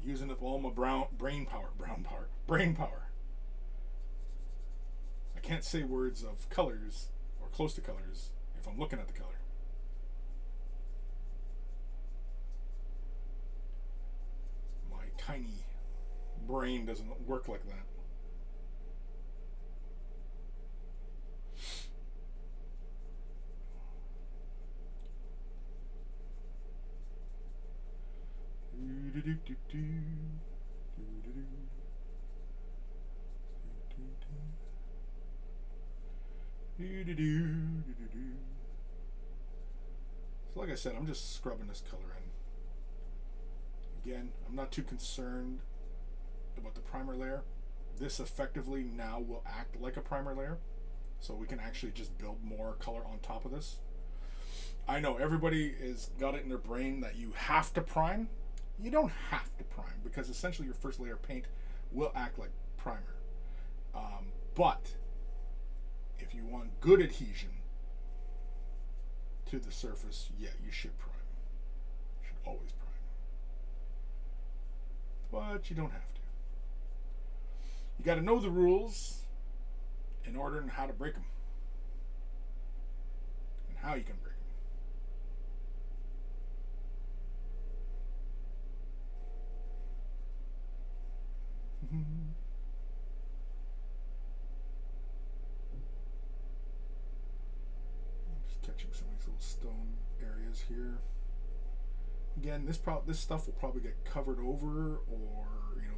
Using up all my brain power. I can't say words of colors or close to colors if I'm looking at the color. My tiny brain doesn't work like that. So like I said, I'm just scrubbing this color in. Again, I'm not too concerned about the primer layer. This effectively now will act like a primer layer, so we can actually just build more color on top of this. I know everybody has got it in their brain that you have to prime. You don't have to prime, because essentially your first layer of paint will act like primer. But if you want good adhesion to the surface, yeah, you should prime. You should always prime. But you don't have to. You got to know the rules in order and how to break them. And how you can break them. Just catching some of these little stone areas here. Again, this stuff will probably get covered over or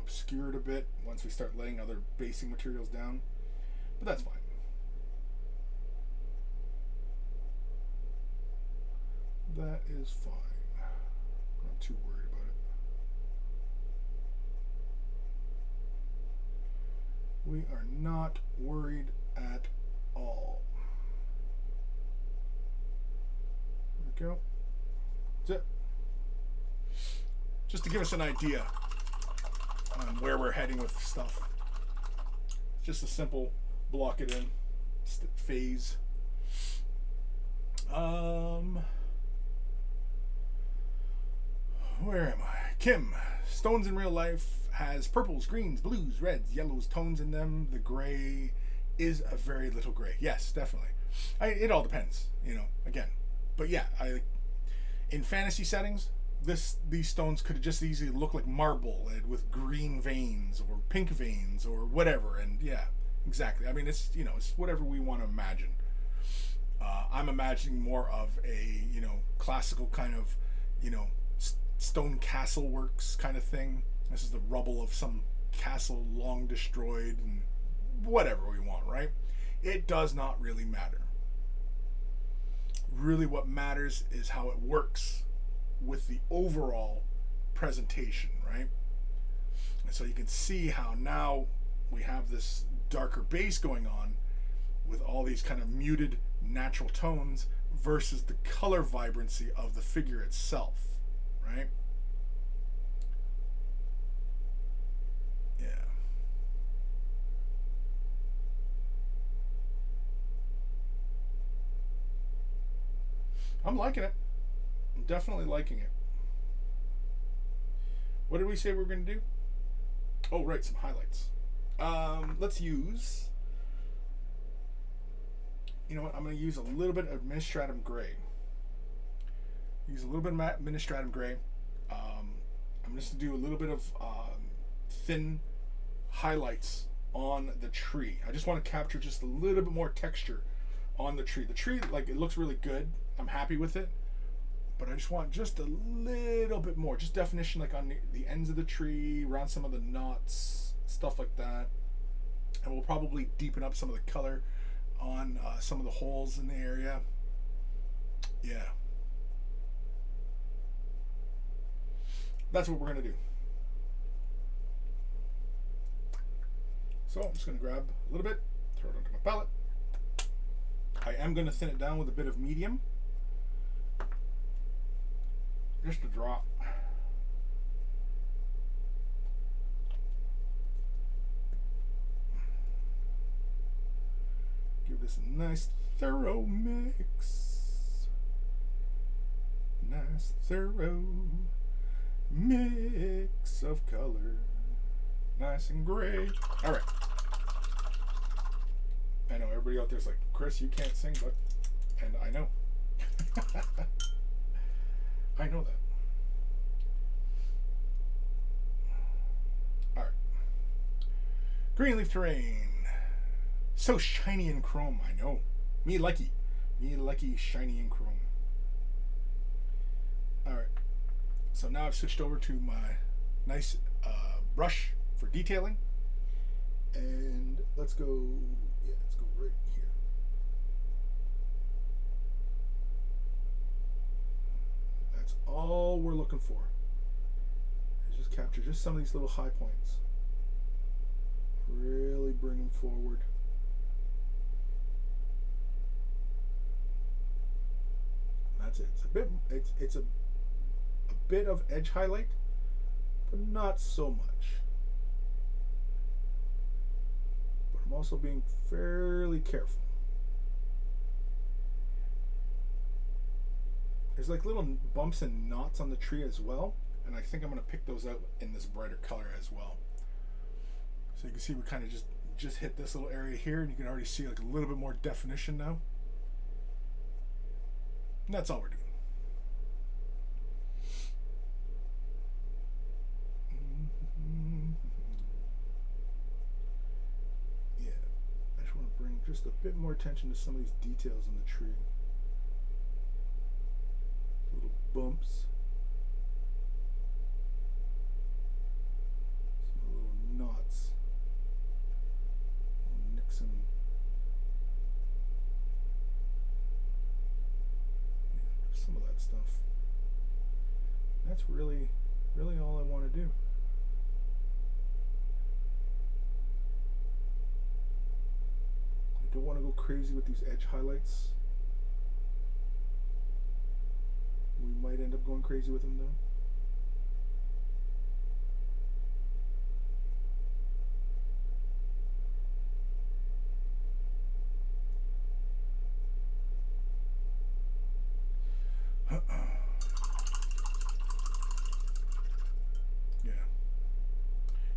obscured a bit once we start laying other basing materials down, but that's fine. That is fine. I'm not too worried about it. We are not worried at all. There we go. That's it. Just to give us an idea on where we're heading with stuff. Just a simple block it in phase. Where am I? Kim. Stones in real life has purples, greens, blues, reds, yellows, tones in them. The gray is a very little gray. Yes, definitely. It all depends, again. But yeah, in fantasy settings, these stones could just easily look like marble with green veins or pink veins or whatever. And yeah, exactly. I mean, it's whatever we want to imagine. I'm imagining more of a classical kind of stone castle works kind of thing. This is the rubble of some castle long destroyed and whatever we want, right? It does not really matter. Really what matters is how it works with the overall presentation, right? And so you can see how now we have this darker base going on with all these kind of muted natural tones versus the color vibrancy of the figure itself, right? Yeah. I'm liking it. I'm definitely liking it. What did we say we were going to do? Oh, right, some highlights. Let's use. You know what? I'm going to use a little bit of Administratum Gray. Use a little bit of Administratum Gray. I'm just going to do a little bit of thin highlights on the tree. I just want to capture just a little bit more texture on the tree. The tree, like, it looks really good. I'm happy with it. But I just want just a little bit more. Just definition, like on the ends of the tree, around some of the knots, stuff like that. And we'll probably deepen up some of the color on some of the holes in the area. Yeah. That's what we're going to do. So I'm just going to grab a little bit, throw it onto my palette. I am going to thin it down with a bit of medium. Just a drop. Give this a nice thorough mix. Nice thorough mix of color. Nice and gray. All right. I know everybody out there's like, Chris, you can't sing, but, and I know. I know that. All right. Greenleaf Terrain. So shiny and chrome, I know. Me lucky. Me lucky, shiny and chrome. All right. So now I've switched over to my nice brush for detailing. And let's go, yeah, let's go right here. That's all we're looking for. Is just capture just some of these little high points. Really bring them forward. That's it. It's a bit. It's a bit of edge highlight, but not so much. But I'm also being fairly careful. There's like little bumps and knots on the tree as well, and I think I'm going to pick those out in this brighter color as well. So you can see we kind of just hit this little area here, and you can already see like a little bit more definition now. And that's all we're doing. Yeah, I just want to bring just a bit more attention to some of these details in the tree. Little bumps. Some little knots. Little nicks and some of that stuff. That's really all I want to do. I don't want to go crazy with these edge highlights. We might end up going crazy with them though. Yeah.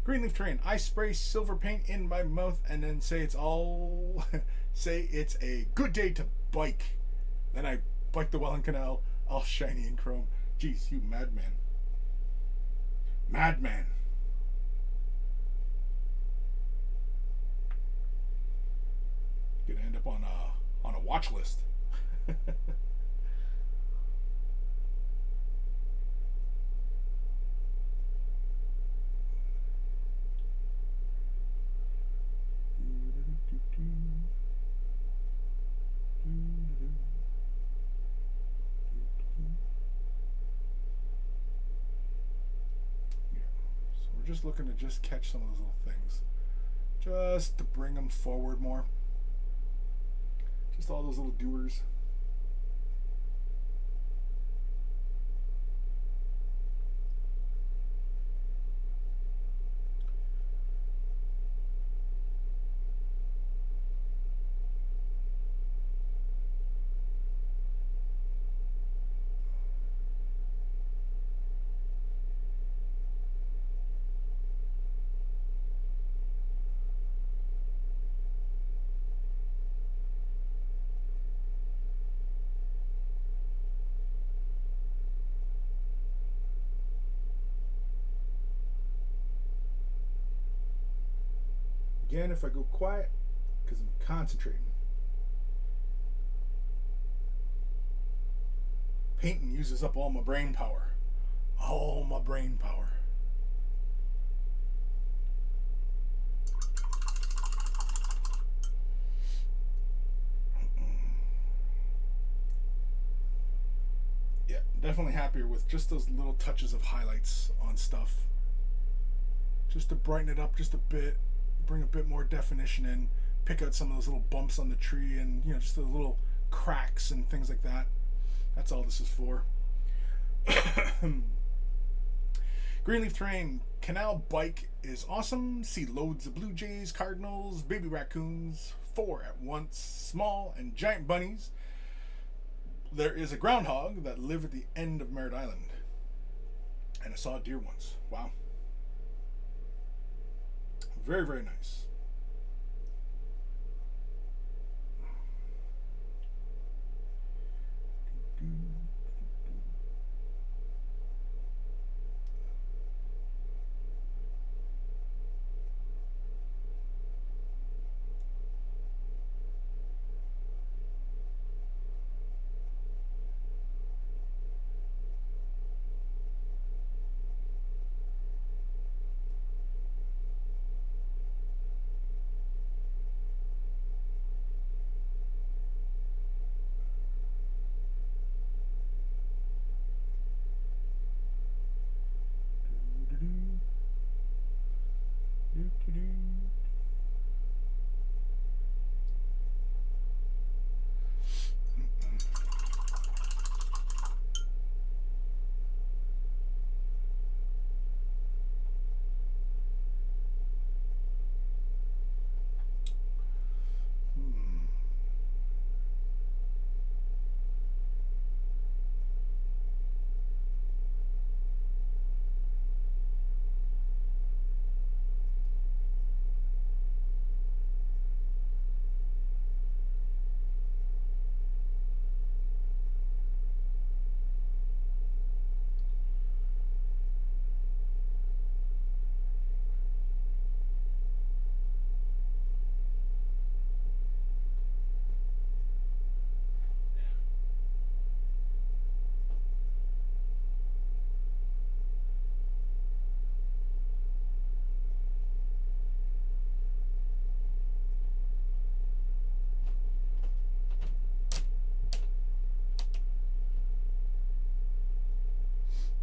Greenleaf Terrain. I spray silver paint in my mouth and then say it's all say it's a good day to bike. Then I bike the Welland Canal all shiny and chrome. Jeez, you madman. Madman. Gonna end up on a watch list. Just looking to just catch some of those little things, just to bring them forward more. Just all those little doers. again if I go quiet because I'm concentrating. Painting uses up all my brain power. All my brain power. Yeah, definitely happier with just those little touches of highlights on stuff. Just to brighten it up just a bit, bring a bit more definition in, pick out some of those little bumps on the tree and, you know, just the little cracks and things like that. That's all this is for. Greenleaf Terrain Canal Bike is awesome. See loads of blue jays, cardinals, baby raccoons, 4 at once, small and giant bunnies. There is a groundhog that lived at the end of Merritt Island. And I saw a deer once. Wow. Very, very nice.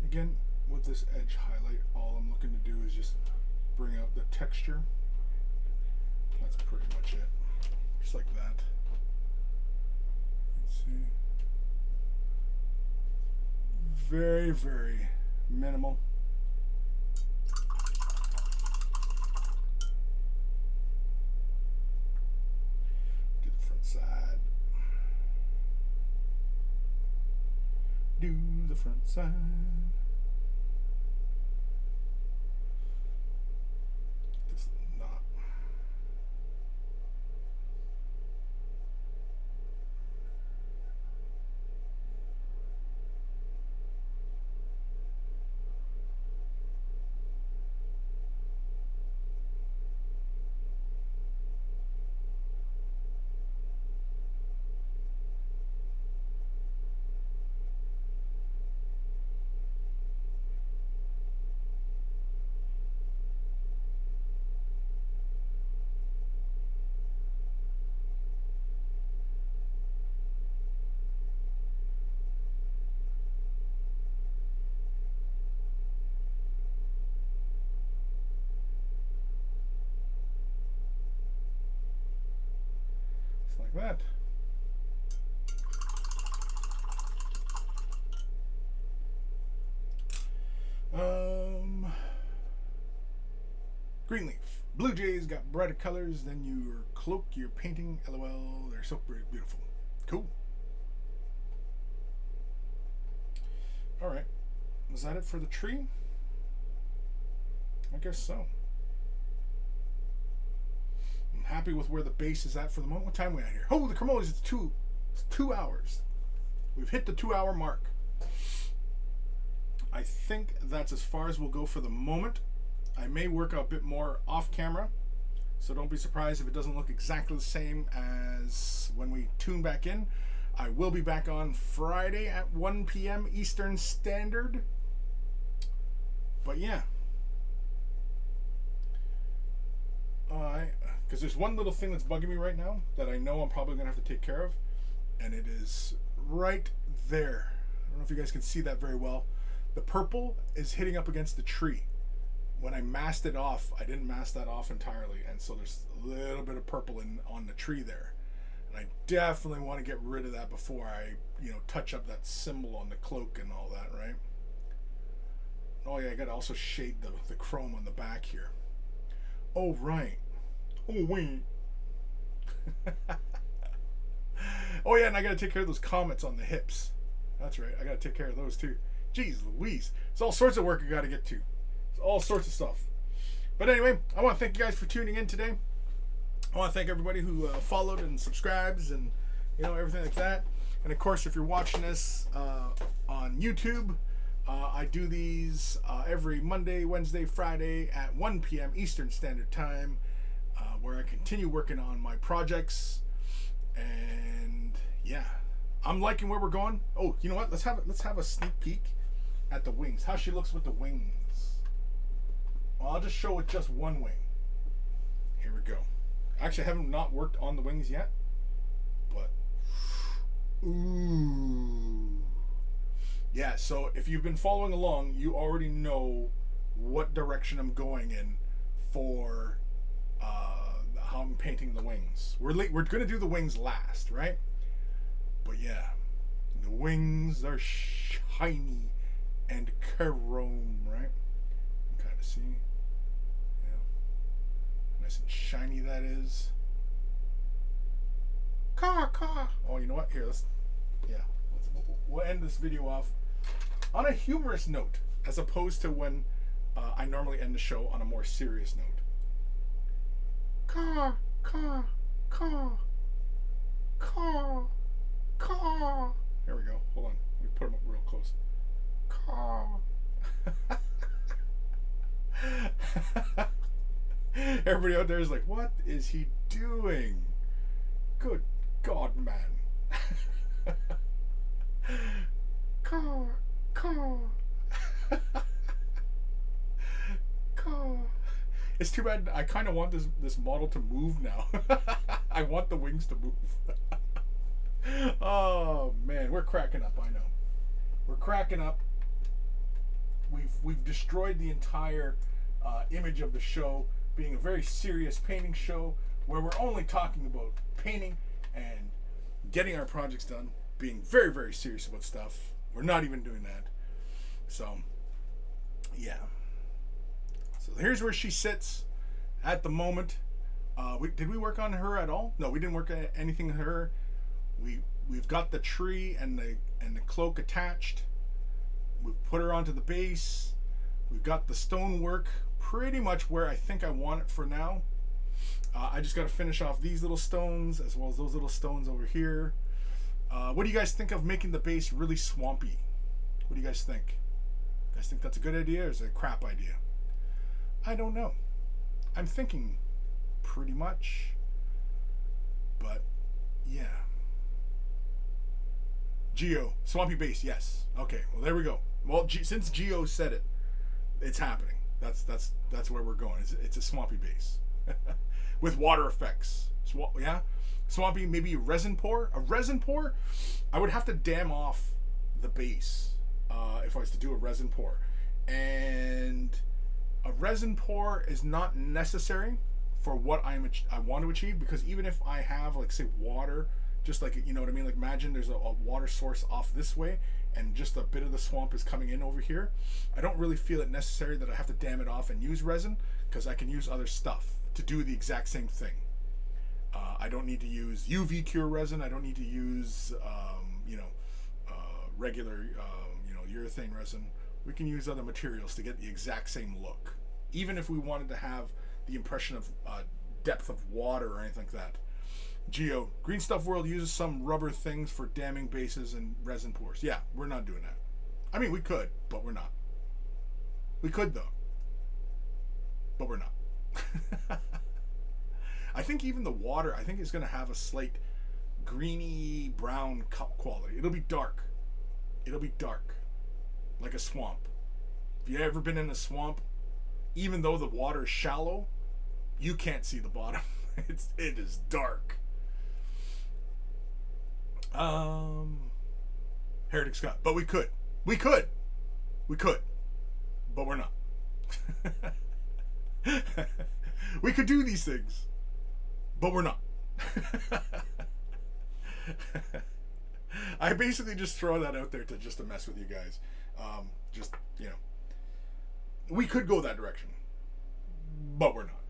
Again, with this edge highlight, all I'm looking to do is just bring out the texture. That's pretty much it. Just like that. Let's see. Very, very minimal. Do the front side. Do the front side. This knot. Like that. Greenleaf. Blue jays got brighter colors than your cloak you're painting. LOL. They're so beautiful. Cool. Alright. Was that it for the tree? I guess so. I'm happy with where the base is at for the moment. What time are we at here? Holy cramoles, it's 2 hours. We've hit the 2-hour mark. I think that's as far as we'll go for the moment. I may work a bit more off camera So don't be surprised if it doesn't look exactly the same as when we tune back in. I will be back on Friday at 1 p.m. Eastern Standard. But yeah. Because there's one little thing that's bugging me right now that I know I'm probably going to have to take care of. And it is right there. I don't know if you guys can see that very well. The purple is hitting up against the tree. When I masked it off, I didn't mask that off entirely. And so there's a little bit of purple on the tree there. And I definitely want to get rid of that before I, touch up that symbol on the cloak and all that, right? Oh yeah, I got to also shade the chrome on the back here. Oh, right. Oh, wait. Oh, yeah, and I got to take care of those comets on the hips. That's right. I got to take care of those, too. Jeez Louise. It's all sorts of work I got to get to. It's all sorts of stuff. But anyway, I want to thank you guys for tuning in today. I want to thank everybody who followed and subscribes and, everything like that. And, of course, if you're watching this on YouTube, I do these every Monday, Wednesday, Friday at 1 p.m. Eastern Standard Time, where I continue working on my projects. And yeah, I'm liking where we're going. Oh, you know what? Let's have a sneak peek at the wings. How she looks with the wings. Well, I'll just show with just one wing. Here we go. Actually, I haven't not worked on the wings yet, but ooh. Yeah, so if you've been following along, you already know what direction I'm going in for how I'm painting the wings. We're going to do the wings last, right? But yeah, the wings are shiny and chrome, right? You can kind of see. Yeah. Nice and shiny that is. Caw. Oh, you know what? Here, we'll end this video off on a humorous note, as opposed to when I normally end the show on a more serious note. Caw. Here we go. Hold on. Let me put them up real close. Caw. Everybody out there is like, what is he doing? Good God, man. Caw. It's too bad. I kind of want this model to move now. I want the wings to move. Oh man, we're cracking up. I know. We're cracking up. We've destroyed the entire image of the show being a very serious painting show where we're only talking about painting and getting our projects done, being very, very serious about stuff. We're not even doing that. So, yeah. So here's where she sits at the moment. Did we work on her at all? No, we didn't work on anything on her. We've got the tree and the cloak attached. We've put her onto the base. We've got the stonework pretty much where I think I want it for now. I just got to finish off these little stones as well as those little stones over here. What do you guys think of making the base really swampy? What do you guys think? You guys think that's a good idea or is it a crap idea? I don't know. I'm thinking pretty much. But yeah. Geo, swampy base, yes. Okay, well there we go. Well, since Geo said it, it's happening. That's where we're going. It's a swampy base with water effects. Yeah, swampy, maybe resin pour. A resin pour, I would have to dam off the base if I was to do a resin pour, and a resin pour is not necessary for what I want to achieve, because even if I have, like, say, water, just like, you know what I mean, like imagine there's a water source off this way and just a bit of the swamp is coming in over here, I don't really feel it necessary that I have to dam it off and use resin, because I can use other stuff to do the exact same thing. I don't need to use UV cure resin. I don't need to use regular urethane resin. We can use other materials to get the exact same look, even if we wanted to have the impression of depth of water or anything like that. Geo, Green Stuff World uses some rubber things for damming bases and resin pours. Yeah, we're not doing that. I mean, we could, but we're not. We could, though. But we're not. I think even the water, I think is going to have a slight greeny brown cup quality. It'll be dark. It'll be dark, like a swamp. If you've ever been in a swamp, even though the water is shallow, you can't see the bottom. It is dark. Heretic Scott. But we could, but we're not. We could do these things, but we're not. I basically just throw that out there to mess with you guys. Just, we could go that direction, but we're not.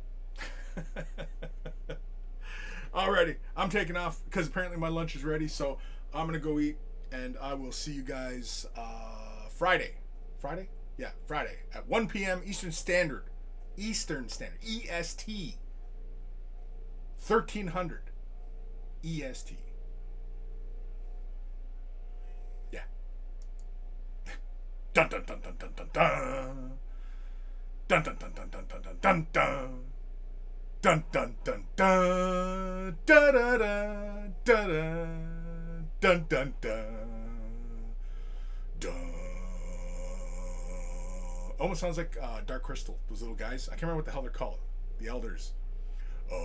Alrighty, I'm taking off because apparently my lunch is ready, so I'm gonna go eat, and I will see you guys Friday. Friday? Yeah, Friday at 1 p.m. Eastern Standard. EST. 1300 EST. Yeah. Dun dun dun dun dun dun dun. Dun dun dun dun dun dun dun dun dun. Dun dun dun dun da da da da da dun dun dun dun. Almost sounds like Dark Crystal. Those little guys. I can't remember what the hell they're called. The Elders. Oh.